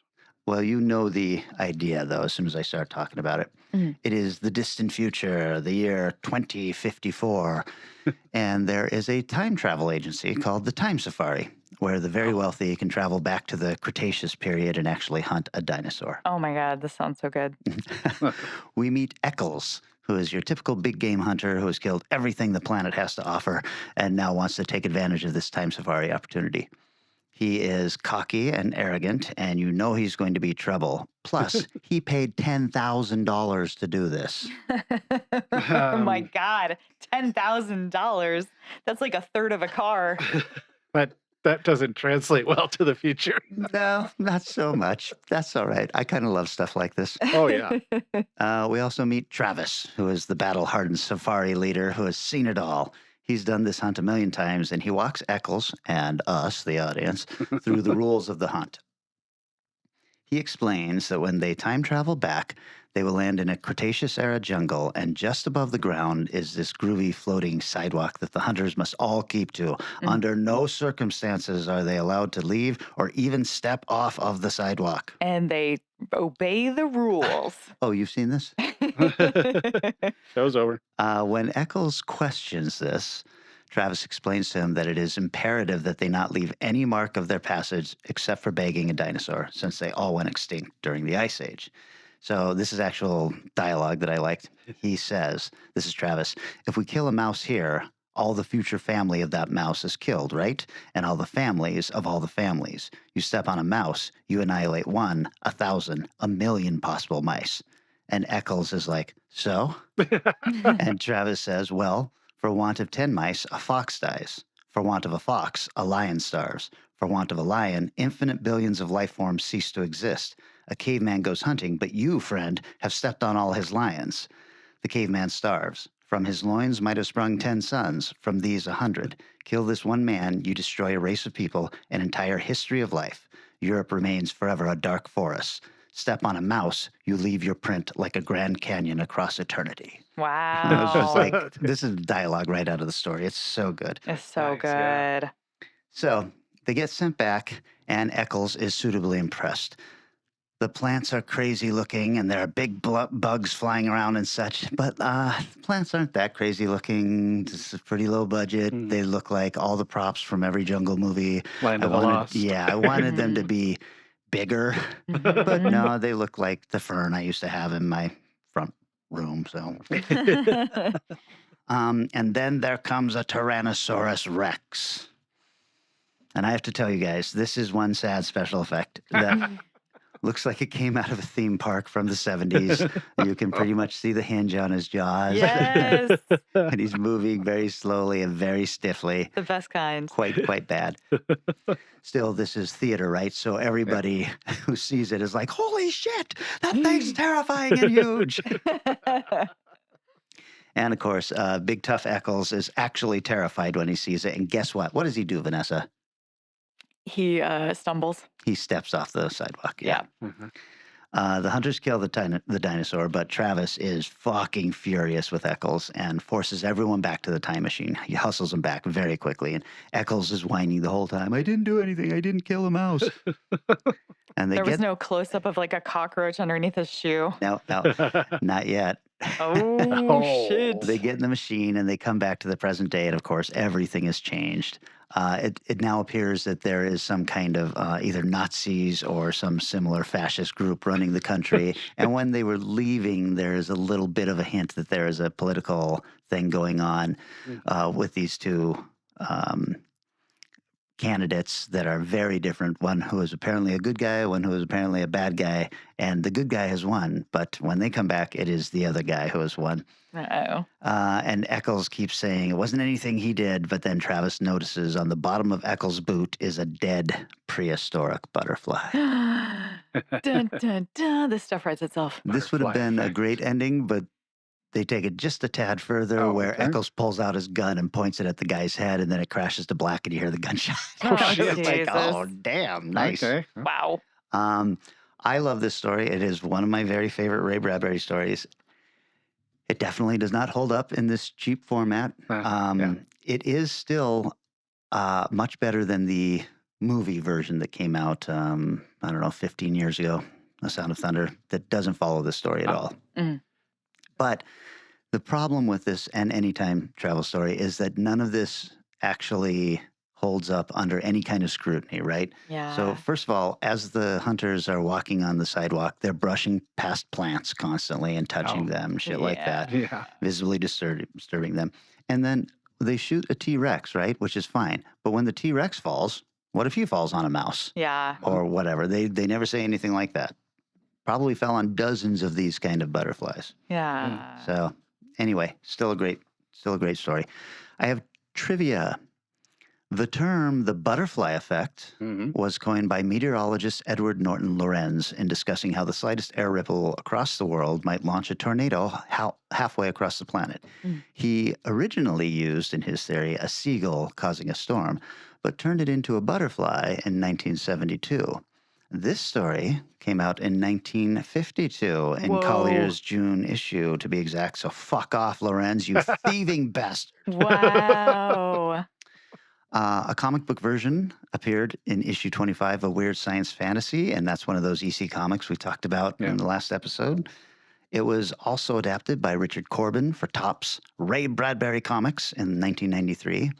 Well, you know the idea, though, as soon as I start talking about it. Mhm. It is the distant future, the year 2054, and there is a time travel agency called the Time Safari, where the very wealthy can travel back to the Cretaceous period and actually hunt a dinosaur. Oh my God, this sounds so good. We meet Eccles, who is your typical big game hunter who has killed everything the planet has to offer and now wants to take advantage of this time safari opportunity. He is cocky and arrogant, and you know he's going to be trouble. Plus, he paid $10,000 to do this. Oh my God, $10,000. That's like a third of a car. But that doesn't translate well to the future. No, not so much. That's all right. I kind of love stuff like this. Oh, yeah. We also meet Travis, who is the battle-hardened safari leader who has seen it all. He's done this hunt a million times, and he walks Eccles and us, the audience, through the rules of the hunt. He explains that when they time travel back, they will land in a Cretaceous-era jungle, and just above the ground is this groovy floating sidewalk that the hunters must all keep to. Under no circumstances are they allowed to leave or even step off of the sidewalk. And they obey the rules. Oh, you've seen this? Show's over. When Eccles questions this, Travis explains to him that it is imperative that they not leave any mark of their passage except for bagging a dinosaur, since they all went extinct during the Ice Age. So this is actual dialogue that I liked. He says, this is Travis, if we kill a mouse here, all the future family of that mouse is killed, right? And all the families of all the families. You step on a mouse, you annihilate 1, 1,000, 1,000,000 possible mice. And Eccles is like, so? And Travis says, well, for want of 10 mice, a fox dies. For want of a fox, a lion starves. For want of a lion, infinite billions of life forms cease to exist. A caveman goes hunting, but you, friend, have stepped on all his lions. The caveman starves. From his loins might have sprung 10 sons, from these 100. Kill this one man, you destroy a race of people, an entire history of life. Europe remains forever a dark forest. Step on a mouse, you leave your print like a Grand Canyon across eternity. Wow. It's just like, this is dialogue right out of the story. It's so good. It's so Nice, good. yeah. So they get sent back, and Eccles is suitably impressed. The plants are crazy looking, and there are big bugs flying around and such. But plants aren't that crazy looking. This is pretty low budget. They look like all the props from every jungle movie. Land of the Lost. Yeah, I wanted them to be bigger, but no, they look like the fern I used to have in my front room. So, and then there comes a Tyrannosaurus Rex. And I have to tell you guys, this is one sad special effect that looks like it came out of a theme park from the 70s. You can pretty much see the hinge on his jaws. Yes. And he's moving very slowly and very stiffly. The best kind. Quite bad. Still, this is theater, right? So everybody who sees it is like, holy shit, that thing's terrifying and huge. And of course, Big Tough Eccles is actually terrified when he sees it. And guess what? What does he do, Vanessa? He stumbles. He steps off the sidewalk. Yeah. The hunters kill the dinosaur, but Travis is fucking furious with Eccles and forces everyone back to the time machine. He hustles them back very quickly, and Eccles is whining the whole time. I didn't do anything. I didn't kill a mouse. And There was no close up of like a cockroach underneath his shoe. No, not yet. Oh, shit. They get in the machine and they come back to the present day, and of course, everything has changed. It now appears that there is some kind of either Nazis or some similar fascist group running the country. And when they were leaving, there is a little bit of a hint that there is a political thing going on with these two candidates that are very different. One who is apparently a good guy, one who is apparently a bad guy, and the good guy has won. But when they come back, it is the other guy who has won. Uh-oh. And Eccles keeps saying it wasn't anything he did, but then Travis notices on the bottom of Eccles' boot is a dead prehistoric butterfly. Dun, dun, dun. This stuff writes itself. This would have been a great ending, but they take it just a tad further where Eccles pulls out his gun and points it at the guy's head, and then it crashes to black and you hear the gunshot. It's like, oh, damn, nice. Okay. Wow. I love this story. It is one of my very favorite Ray Bradbury stories. It definitely does not hold up in this cheap format. It is still much better than the movie version that came out, 15 years ago, The Sound of Thunder, that doesn't follow this story at all. But the problem with this and any time travel story is that none of this actually holds up under any kind of scrutiny, right? Yeah. So first of all, as the hunters are walking on the sidewalk, they're brushing past plants constantly and touching them, shit like that, visibly disturbing them. And then they shoot a T-Rex, right? Which is fine. But when the T-Rex falls, what if he falls on a mouse? Yeah. Or whatever. They never say anything like that. Probably fell on dozens of these kind of butterflies. Yeah. So anyway, still a great story. I have trivia. The term the butterfly effect was coined by meteorologist Edward Norton Lorenz in discussing how the slightest air ripple across the world might launch a tornado halfway across the planet. He originally used in his theory a seagull causing a storm, but turned it into a butterfly in 1972. This story came out in 1952 in Collier's June issue, to be exact. So fuck off, Lorenz, you thieving bastard. Wow. A comic book version appeared in issue 25 of Weird Science Fantasy, and that's one of those EC comics we talked about in the last episode. It was also adapted by Richard Corbin for Topps Ray Bradbury Comics in 1993.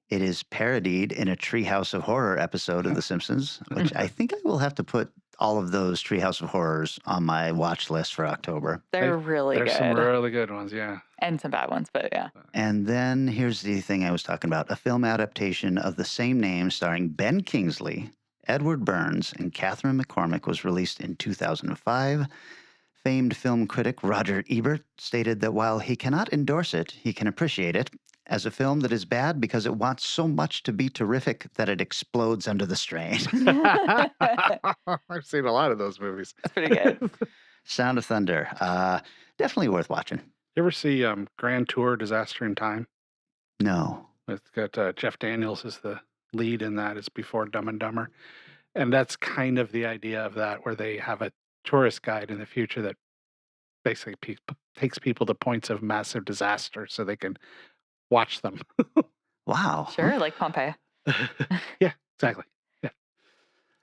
It is parodied in a Treehouse of Horror episode of The Simpsons, which I think I will have to put all of those Treehouse of Horrors on my watch list for October. They're really There's good. some really good ones, yeah. And some bad ones, but yeah. And then here's the thing I was talking about. A film adaptation of the same name starring Ben Kingsley, Edward Burns, and Catherine McCormick was released in 2005. Famed film critic Roger Ebert stated that while he cannot endorse it, he can appreciate it as a film that is bad because it wants so much to be terrific that it explodes under the strain. I've seen a lot of those movies. That's pretty good. Sound of Thunder. Definitely worth watching. You ever see Grand Tour: Disaster in Time? No. It's got Jeff Daniels as the lead in that. It's before Dumb and Dumber. And that's kind of the idea of that, where they have a tourist guide in the future that basically takes people to points of massive disaster so they can watch them. Wow. Sure, like Pompeii. Yeah, exactly. Yeah.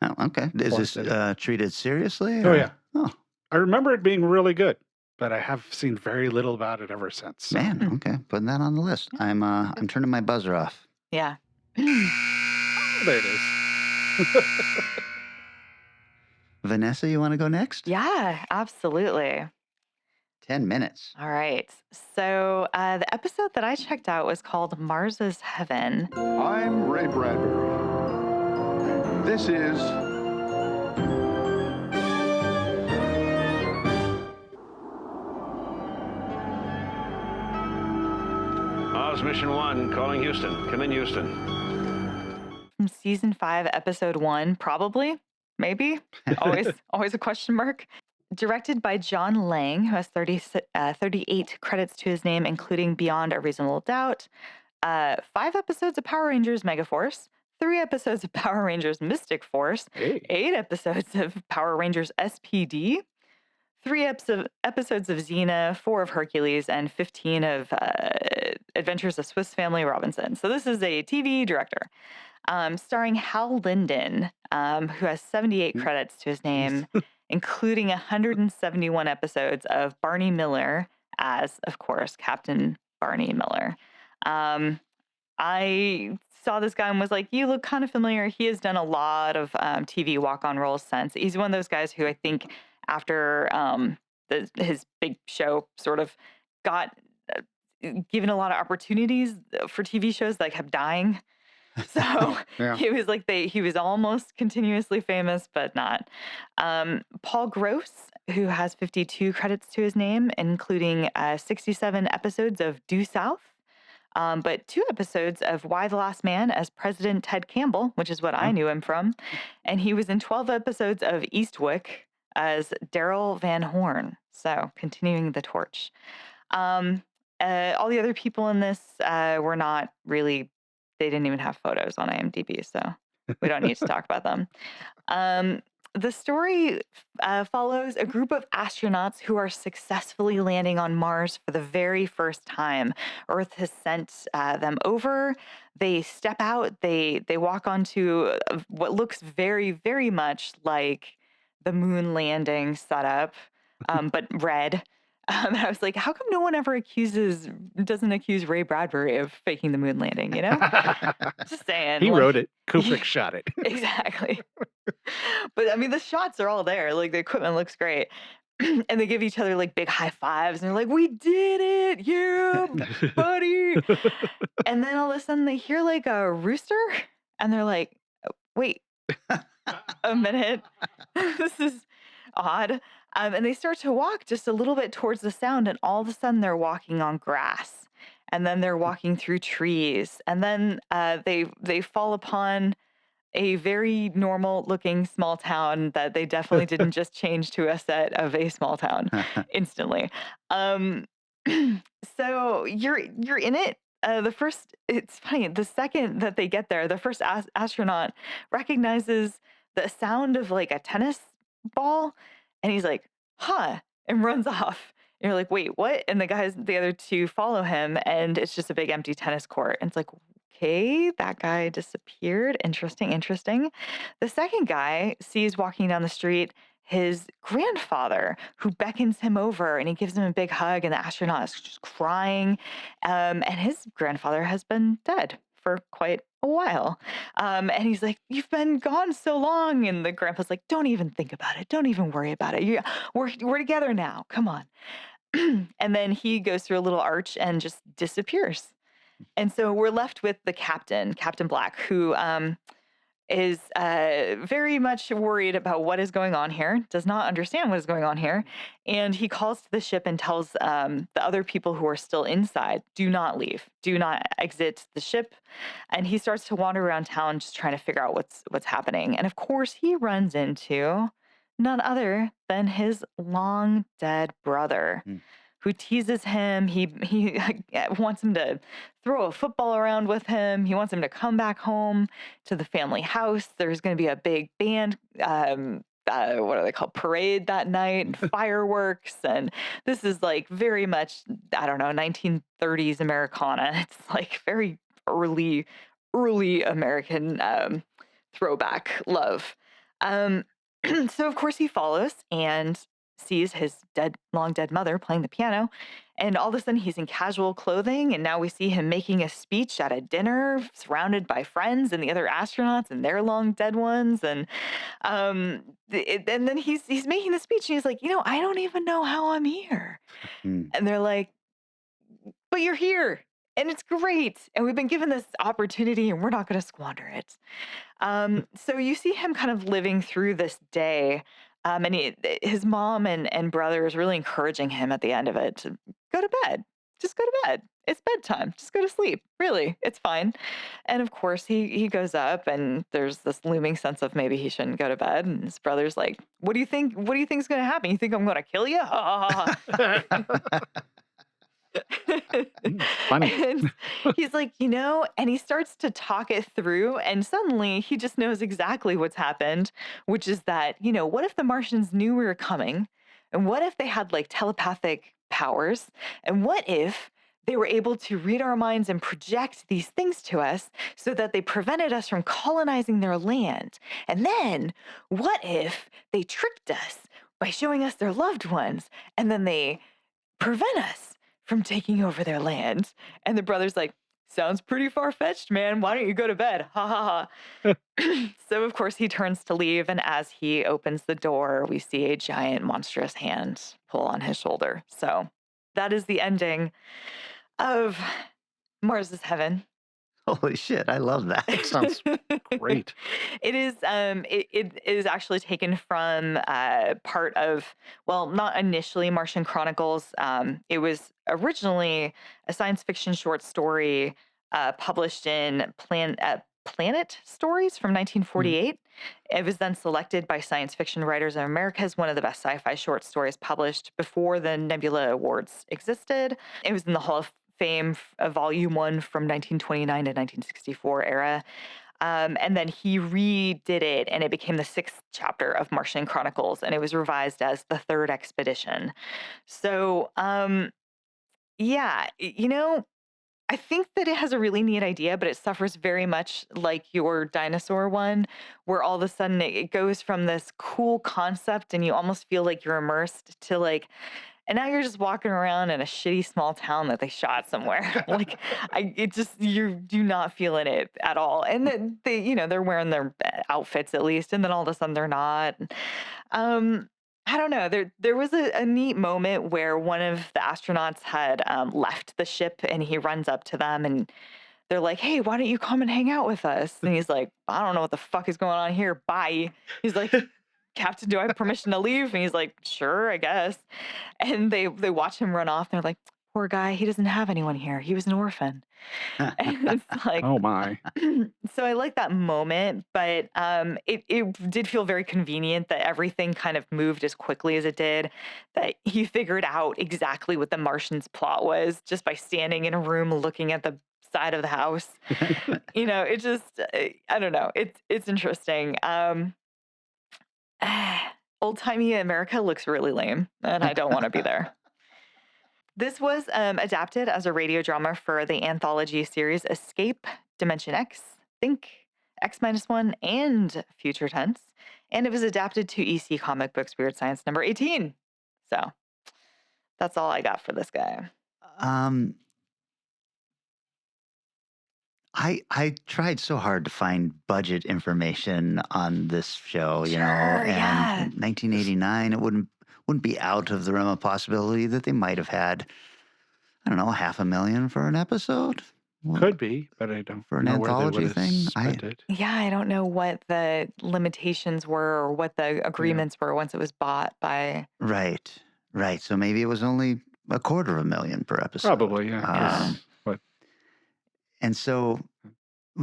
Oh, okay. Is this treated seriously? Oh, or- yeah. Oh, I remember it being really good, but I have seen very little about it ever since. So. man. Okay. Putting that on the list. I'm turning my buzzer off. Yeah. There it is. Vanessa, you want to go next? Yeah, absolutely. 10 minutes. All right. So the episode that I checked out was called Mars's Heaven. I'm Ray Bradbury. This is Oz Mission 1, calling Houston. Come in, Houston. From season 5, episode 1, probably, maybe. Always a question mark. Directed by John Lang, who has 38 credits to his name, including Beyond a Reasonable Doubt, 5 episodes of Power Rangers Megaforce, 3 episodes of Power Rangers Mystic Force, 8 episodes of Power Rangers SPD, 3 episodes of Xena, 4 of Hercules, and 15 of Adventures of Swiss Family Robinson. So this is a TV director. Starring Hal Linden, who has 78 credits to his name, including 171 episodes of Barney Miller as, of course, Captain Barney Miller. I saw this guy and was like, you look kind of familiar. He has done a lot of TV walk-on roles since. He's one of those guys who I think after his big show sort of got given a lot of opportunities for TV shows that kept dying. So Yeah. he was almost continuously famous, but not. Paul Gross, who has 52 credits to his name, including 67 episodes of Due South, but 2 episodes of Why the Last Man as President Ted Campbell, which is what I knew him from. And he was in 12 episodes of Eastwick as Daryl Van Horn. So continuing the torch. All the other people in this were not really, they didn't even have photos on IMDb, so we don't need to talk about them. The story follows a group of astronauts who are successfully landing on Mars for the very first time. Earth has sent them over. They step out. They walk onto what looks very, very much like the moon landing setup, but red. And I was like, how come no one ever doesn't accuse Ray Bradbury of faking the moon landing, you know? Just saying. He like- wrote it. Kubrick shot it. Exactly. But I mean, the shots are all there. Like the equipment looks great. And they give each other like big high fives and they're like, we did it. Yeah, buddy. And then all of a sudden they hear like a rooster and they're like, wait a minute. This is odd. And they start to walk just a little bit towards the sound, and all of a sudden they're walking on grass, and then they're walking through trees, and then they fall upon a very normal looking small town that they definitely didn't just change to a set of a small town instantly. So you're in it. It's funny, the second that they get there, the first astronaut recognizes the sound of like a tennis ball, and he's like, huh, and runs off. And you're like, wait, what? And the other 2 follow him, and it's just a big empty tennis court. And it's like, okay, that guy disappeared. Interesting. The second guy sees walking down the street his grandfather, who beckons him over, and he gives him a big hug, and the astronaut is just crying. And his grandfather has been dead for quite a while. And he's like, "You've been gone so long." And the grandpa's like, "Don't even think about it. Don't even worry about it. We're together now. Come on." And then he goes through a little arch and just disappears. And so we're left with the captain, Captain Black, who is very much worried about what is going on here, does not understand what is going on here. And he calls to the ship and tells the other people who are still inside, do not leave, do not exit the ship. And he starts to wander around town just trying to figure out what's happening. And of course, he runs into none other than his long dead brother. Who teases him. He wants him to throw a football around with him. He wants him to come back home to the family house. There's going to be a big band, what are they called, parade that night, and fireworks. And this is like very much, I don't know, 1930s Americana. It's like very early American throwback love. So of course he follows and sees his long dead mother playing the piano, and all of a sudden he's in casual clothing, and now we see him making a speech at a dinner surrounded by friends and the other astronauts and their long dead ones. And and then he's making the speech, and he's like, "I don't even know how I'm here." And they're like, "But you're here, and it's great, and we've been given this opportunity, and we're not going to squander it." So you see him kind of living through this day. And his mom and brother is really encouraging him at the end of it to go to bed. Just go to bed. It's bedtime. Just go to sleep. Really, it's fine. And of course, he goes up, and there's this looming sense of maybe he shouldn't go to bed. And his brother's like, "What do you think? What do you think's going to happen? You think I'm going to kill you?" Funny. And he's like, and he starts to talk it through, and suddenly he just knows exactly what's happened, which is that, what if the Martians knew we were coming? And what if they had like telepathic powers? And what if they were able to read our minds and project these things to us so that they prevented us from colonizing their land? And then what if they tricked us by showing us their loved ones, and then they prevent us from taking over their land? And the brother's like, "Sounds pretty far-fetched, man. Why don't you go to bed?" Ha ha ha. So of course he turns to leave, and as he opens the door, we see a giant monstrous hand pull on his shoulder. So that is the ending of Mars is Heaven. Holy shit, I love that. Sounds great. It is it is actually taken from part of, well, not initially Martian Chronicles. It was originally a science fiction short story published in Planet Stories from 1948. It was then selected by Science Fiction Writers of America as one of the best sci-fi short stories published before the Nebula Awards existed. It was in the Hall of Fame, Volume 1 from 1929 to 1964 era. And then he redid it, and it became the 6th chapter of Martian Chronicles, and it was revised as the Third Expedition. So, yeah, I think that it has a really neat idea, but it suffers very much like your dinosaur one, where all of a sudden it goes from this cool concept and you almost feel like you're immersed to like, and now you're just walking around in a shitty small town that they shot somewhere. Like, you do not feeling it at all. And then they're wearing their outfits at least, and then all of a sudden they're not. I don't know. There was a neat moment where one of the astronauts had left the ship, and he runs up to them, and they're like, "Hey, why don't you come and hang out with us?" And he's like, "I don't know what the fuck is going on here. Bye." He's like, "Captain, do I have permission to leave?" And he's like, "Sure, I guess." And they watch him run off. And they're like, "Poor guy. He doesn't have anyone here. He was an orphan." And it's like, Oh my. so I like that moment, but it did feel very convenient that everything kind of moved as quickly as it did, that he figured out exactly what the Martians' plot was just by standing in a room looking at the side of the house. It just, I don't know. It's interesting. Old-timey America looks really lame, and I don't want to be there. This was adapted as a radio drama for the anthology series Escape, Dimension X, Think, X-1, and Future Tense. And it was adapted to EC Comic Books Weird Science number 18. So that's all I got for this guy. I tried so hard to find budget information on this show, Sure, and yeah. in 1989, it wouldn't be out of the realm of possibility that they might have had, I don't know, $500,000 for an episode. Could be, but I don't For an know where they would anthology have thing? spent it. Yeah, I don't know what the limitations were or what the agreements were once it was bought by. Right. So maybe it was only $250,000 per episode. Probably, yeah. Yeah. But And so,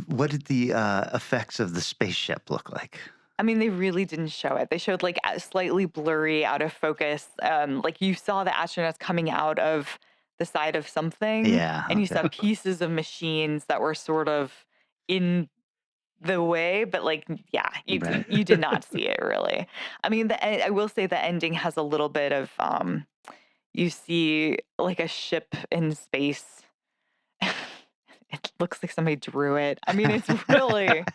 what did the effects of the spaceship look like? I mean, they really didn't show it. They showed like a slightly blurry, out of focus. Like you saw the astronauts coming out of the side of something, Yeah. and you saw pieces of machines that were sort of in the way, but like, yeah, Right. you did not see it really. I mean, I will say the ending has a little bit of you see like a ship in space. It looks like somebody drew it. I mean, it's really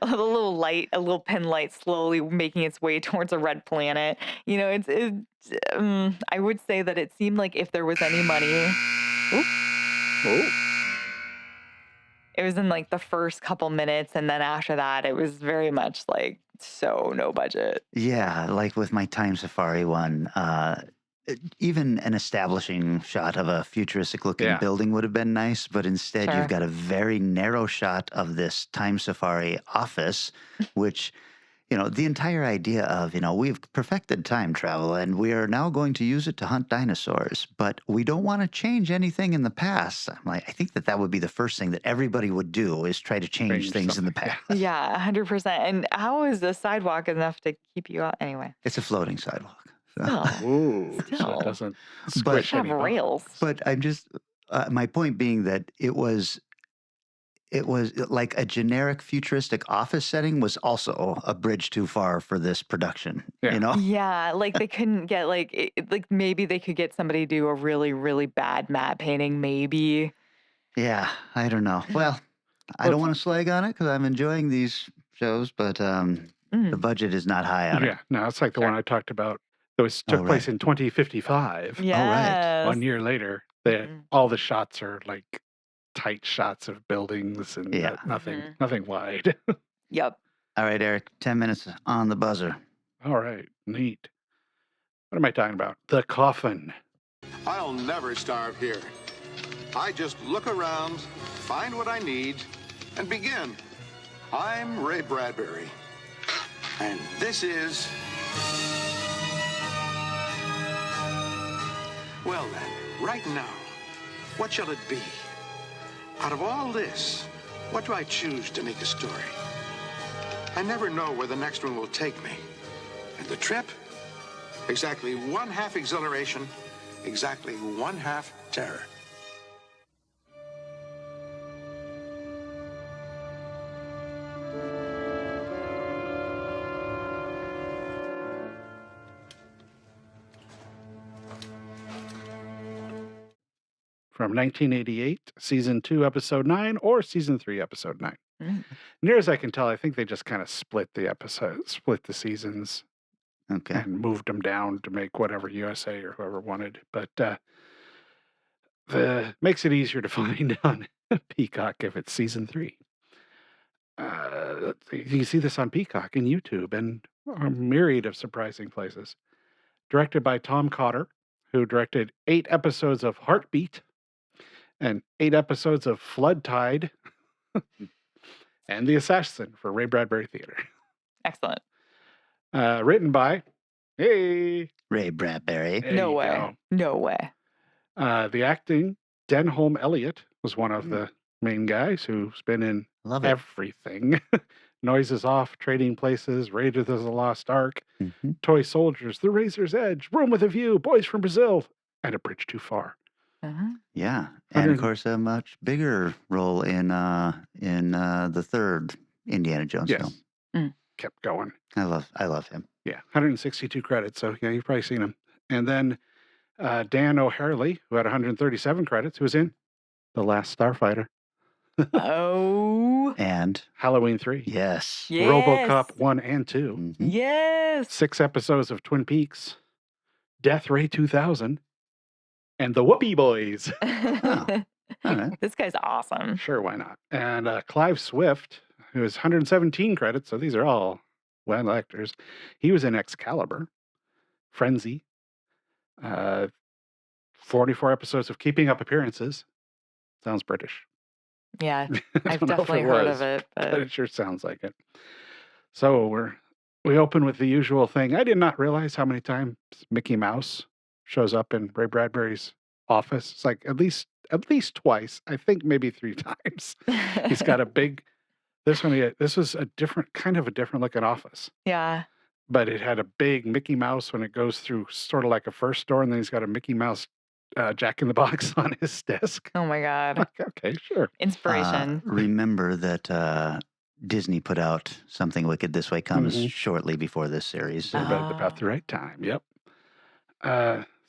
a little pin light slowly making its way towards a red planet. I would say that it seemed like if there was any money, it was in like the first couple minutes, and then after that, it was very much like so no budget. Yeah, like with my Time Safari one, even an establishing shot of a futuristic looking building would have been nice, but instead Sure. you've got a very narrow shot of this Time Safari office, which, the entire idea of, we've perfected time travel and we are now going to use it to hunt dinosaurs, but we don't want to change anything in the past. I'm like, I think that would be the first thing that everybody would do is try to change things in the past. Yeah, 100%. And how is the sidewalk enough to keep you out anyway? It's a floating sidewalk. So. So Still. it doesn't But- squish Have anything. rails. But I'm just, my point being that it was like a generic futuristic office setting was also a bridge too far for this production, Yeah. Yeah, like they couldn't get like maybe they could get somebody to do a really, really bad matte painting, maybe. Yeah, I don't know. Well, I don't want to slag on it because I'm enjoying these shows, but the budget is not high on it. Yeah, no, it's like the one I talked about. It took place in 2055. Yes. 1 year later, all the shots are like tight shots of buildings and nothing wide. Yep. All right, Eric, 10 minutes on the buzzer. All right, neat. What am I talking about? The Coffin. I'll never starve here. I just look around, find what I need, and begin. I'm Ray Bradbury, and this is... Well then, right now, what shall it be? Out of all this, what do I choose to make a story? I never know where the next one will take me. And the trip? Exactly 1/2 exhilaration, exactly 1/2 terror. From 1988, season 2, episode 9, or season 3, episode 9. Near as I can tell, I think they just kind of split the seasons, Okay. and moved them down to make whatever USA or whoever wanted. But makes it easier to find on Peacock if it's season 3. You can see this on Peacock and YouTube and a myriad of surprising places. Directed by Tom Cotter, who directed 8 episodes of Heartbeat and 8 episodes of Flood Tide and The Assassin for Ray Bradbury Theater. Excellent. Written by, Ray Bradbury. there No you way. go. No way. The acting, Denholm Elliott was one of the main guys who's been in Love it. everything. Noises Off, Trading Places, Raiders of the Lost Ark, Mhm. Toy Soldiers, The Razor's Edge, Room with a View, Boys from Brazil, and A Bridge Too Far. Uh-huh. Yeah, and of 100 course a much bigger role in the third Indiana Jones film. Yes. Kept going. I love him. Yeah, 162 credits, so yeah, you've probably seen him. And then Dan O'Harley, who had 137 credits, who was in The Last Starfighter, Oh. And Halloween 3, yes, Yes. RoboCop 1 and 2, Mhm. Yes. 6 episodes of Twin Peaks, Death Ray 2000, and The Whoopee Boys. Oh. All right. This guy's awesome. Sure, why not? And Clive Swift, who has 117 credits, so these are all well actors. He was in Excalibur, Frenzy, uh, 44 episodes of Keeping Up Appearances. Sounds British. Yeah, I I've don't know if definitely it heard was, of it, but but it sure sounds like it. So we open with the usual thing. I did not realize how many times Mickey Mouse shows up in Ray Bradbury's office. It's like at least twice. I think maybe 3 times. He's got a big. This was a different looking office, yeah. but it had a big Mickey Mouse when it goes through, sort of like a first door, and then he's got a Mickey Mouse Jack in the Box on his desk. Oh my God. Like, okay, sure. Inspiration. Remember that Disney put out Something Wicked This Way Comes Mhm. shortly before this series. They're about the right time. Yep.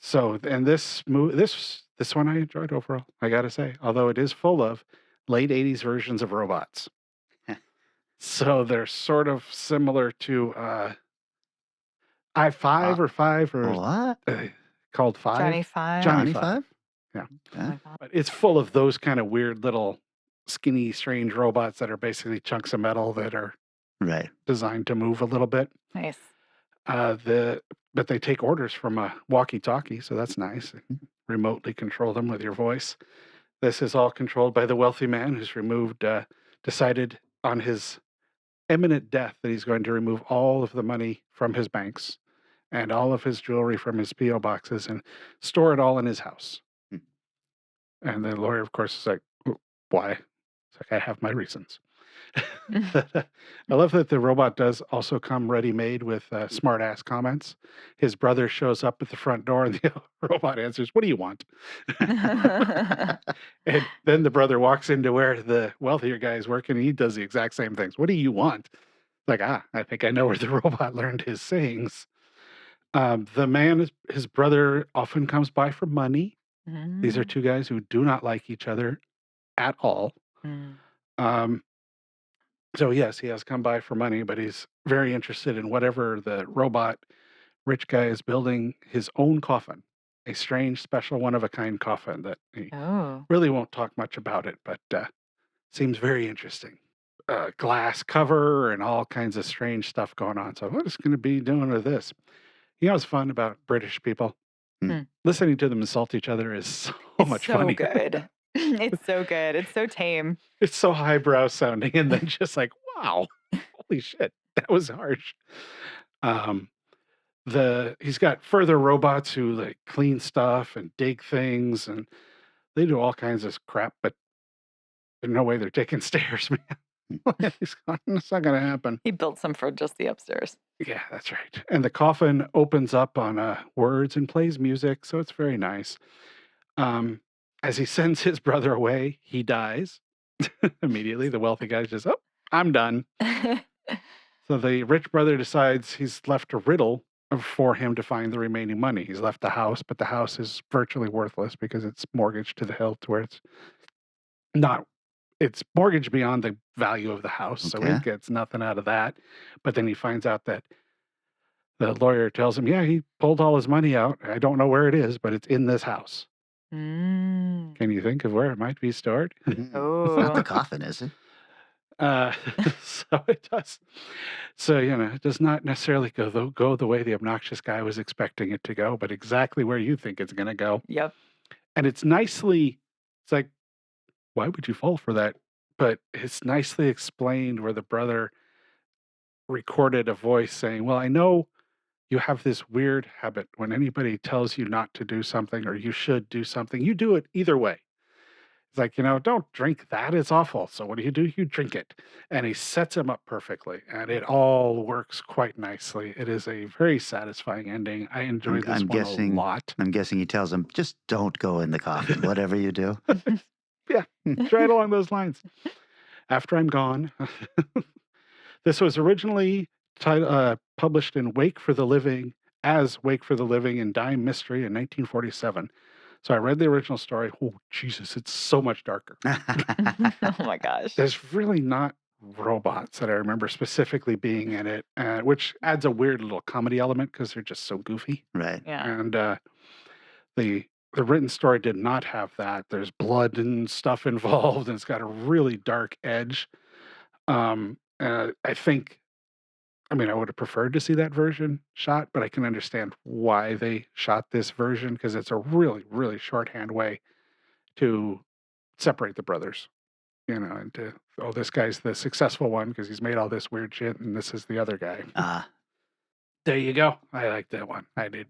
So, and this one I enjoyed overall, I gotta say, although it is full of late 80s versions of robots. So they're sort of similar to I-5 or 5 or What? called 5. Johnny Five. Johnny 5. Five? Yeah. Oh my God. But it's full of those kind of weird little skinny, strange robots that are basically chunks of metal that are Right. designed to move a little bit. Nice. But they take orders from a walkie-talkie, so that's nice. Remotely control them with your voice. This is all controlled by the wealthy man who's decided on his imminent death that he's going to remove all of the money from his banks and all of his jewelry from his P.O. boxes and store it all in his house. And the lawyer, of course, is like, why? It's like, I have my reasons. I love that the robot does also come ready-made with smart-ass comments. His brother shows up at the front door and the robot answers, what do you want? And then the brother walks into where the wealthier guy is working and he does the exact same things. What do you want? Like, I think I know where the robot learned his sayings. The man, his brother, often comes by for money. These are 2 guys who do not like each other at all. So yes, he has come by for money, but he's very interested in whatever the robot rich guy is building his own coffin, a strange, special, one-of-a-kind coffin that he Oh. really won't talk much about it, but seems very interesting. Glass cover and all kinds of strange stuff going on. So what is going to be doing with this? You know what's fun about British people? Listening to them insult each other is so much So funny. good. It's so good. It's so tame. It's so highbrow sounding, and then just like, wow, holy shit, that was harsh. He's got further robots who like clean stuff and dig things, and they do all kinds of crap, but there's no way they're taking stairs, man. It's not gonna happen. He built some for just the upstairs. Yeah, that's right. And the coffin opens up on words and plays music, so it's very nice. As he sends his brother away, he dies immediately. The wealthy guy's just, oh, I'm done. So the rich brother decides he's left a riddle for him to find the remaining money. He's left the house, but the house is virtually worthless because it's mortgaged to the hilt, where it's mortgaged beyond the value of the house. So he Okay. gets nothing out of that. But then he finds out that the lawyer tells him, yeah, he pulled all his money out. I don't know where it is, but it's in this house. Mm. Can you think of where it might be stored? It's not the Oh. coffin, is it? So it does. So, it does not necessarily go the way the obnoxious guy was expecting it to go, but exactly where you think it's going to go. Yep. And it's like, why would you fall for that? But it's nicely explained where the brother recorded a voice saying, well, I know you have this weird habit when anybody tells you not to do something or you should do something, you do it either way. It's like, don't drink that. It's awful. So what do? You drink it. And he sets him up perfectly. And it all works quite nicely. It is a very satisfying ending. I enjoyed this I'm one guessing. a lot. I'm guessing he tells him, just don't go in the coffin, whatever you do. Yeah, it's right along those lines. After I'm gone. This was originally published in Wake for the Living in Dime Mystery in 1947. So I read the original story. Oh, Jesus, it's so much darker. Oh my gosh. There's really not robots that I remember specifically being in it, which adds a weird little comedy element because they're just so goofy. Right. Yeah. And the the written story did not have that. There's blood and stuff involved, and it's got a really dark edge. I think, I mean, I would have preferred to see that version shot, but I can understand why they shot this version because it's a really, really shorthand way to separate the brothers, and this guy's the successful one because he's made all this weird shit, and this is the other guy. There you go. I like that one. I did.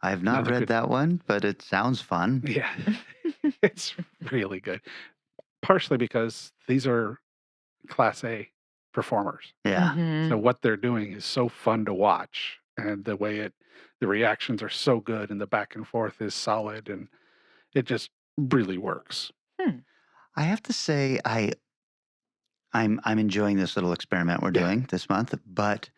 I have not read that one, but it sounds fun. Yeah, it's really good. Partially because these are Class A performers. Yeah. So what they're doing is so fun to watch, and the reactions are so good, and the back and forth is solid, and it just really works. I have to say, I'm enjoying this little experiment we're doing this month, but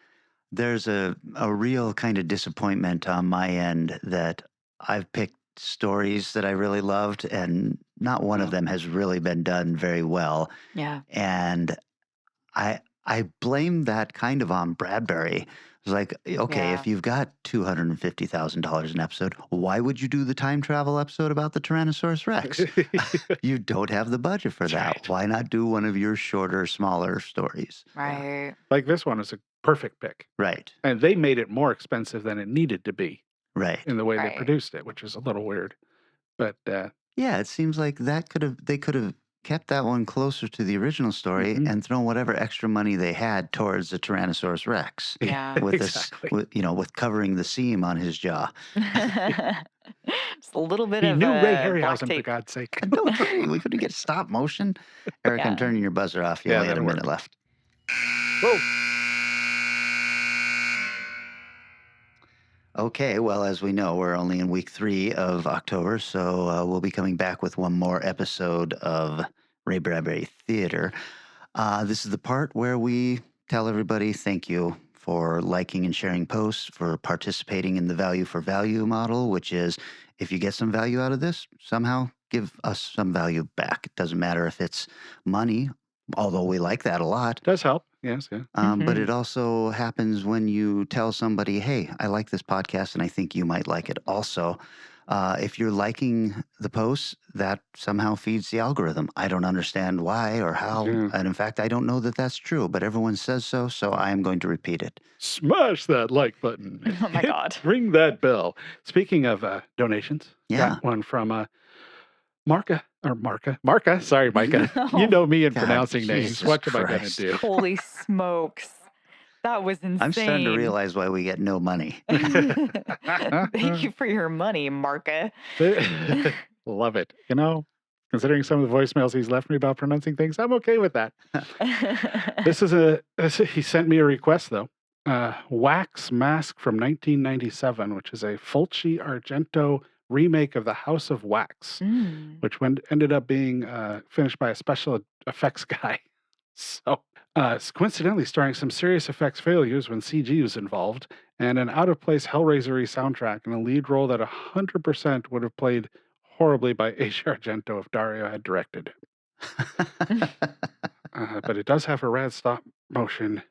there's a real kind of disappointment on my end that I've picked stories that I really loved, and not one of them has really been done very well. Yeah. And I blame that kind of on Bradbury. It's like, okay, if you've got $250,000 an episode, why would you do the time travel episode about the Tyrannosaurus Rex? You don't have the budget for that. Right. Why not do one of your shorter, smaller stories? Right. Like this one is a perfect pick. Right. And they made it more expensive than it needed to be. Right. In the way they produced it, which is a little weird. But yeah, it seems like they could have kept that one closer to the original story and thrown whatever extra money they had towards the Tyrannosaurus Rex. Yeah. With exactly. with covering the seam on his jaw. Just a little bit He of knew Ray black Harryhausen, for tape. God's sake. No, hey, we couldn't get stop motion. Eric, I'm turning your buzzer off. You only had a minute left. Whoa. Okay, well, as we know, we're only in week 3 of October, so we'll be coming back with one more episode of Ray Bradbury Theater. This is the part where we tell everybody thank you for liking and sharing posts, for participating in the value for value model, which is if you get some value out of this, somehow give us some value back. It doesn't matter if it's money, although we like that a lot. Does help. Yes, yeah. But it also happens when you tell somebody, hey, I like this podcast and I think you might like it also. If you're liking the posts, that somehow feeds the algorithm. I don't understand why or how. Yeah. And in fact, I don't know that that's true, but everyone says so, so I am going to repeat it. Smash that like button. Oh my God. Ring that bell. Speaking of donations, Yeah. got one from Marka. Sorry, Micah. You know me in God, pronouncing names. Jesus What am I going to Christ. do? Holy smokes. That was insane. I'm starting to realize why we get no money. Thank you for your money, Marka. Love it. Considering some of the voicemails he's left me about pronouncing things, I'm okay with that. He sent me a request, though. Wax Mask from 1997, which is a Fulci Argento remake of The House of Wax, which ended up being finished by a special effects guy. So, it's coincidentally starring some serious effects failures when CG was involved, and an out-of-place Hellraiser-y soundtrack, and a lead role that 100% would have played horribly by Asia Argento if Dario had directed it. But it does have a rad stop-motion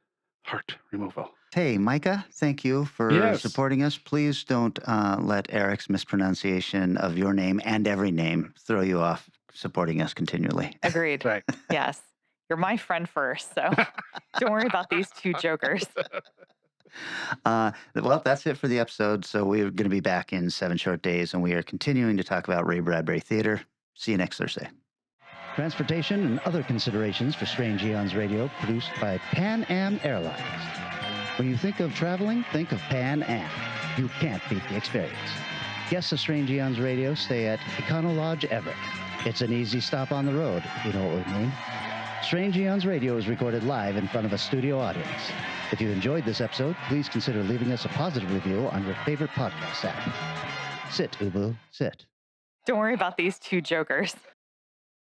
heart removal. Hey, Micah, thank you for supporting us. Please don't let Eric's mispronunciation of your name and every name throw you off supporting us continually. Agreed. Right. Yes. You're my friend first, so don't worry about these two jokers. Well, that's it for the episode. So we're going to be back in 7 short days, and we are continuing to talk about Ray Bradbury Theater. See you next Thursday. Transportation and other considerations for Strange Eons Radio produced by Pan Am Airlines. When you think of traveling, think of Pan Am. You can't beat the experience. Guests of Strange Eons Radio stay at Econo Lodge Everett. It's an easy stop on the road, if you know what we mean. Strange Eons Radio is recorded live in front of a studio audience. If you enjoyed this episode, please consider leaving us a positive review on your favorite podcast app. Sit, Ubu, sit. Don't worry about these two jokers.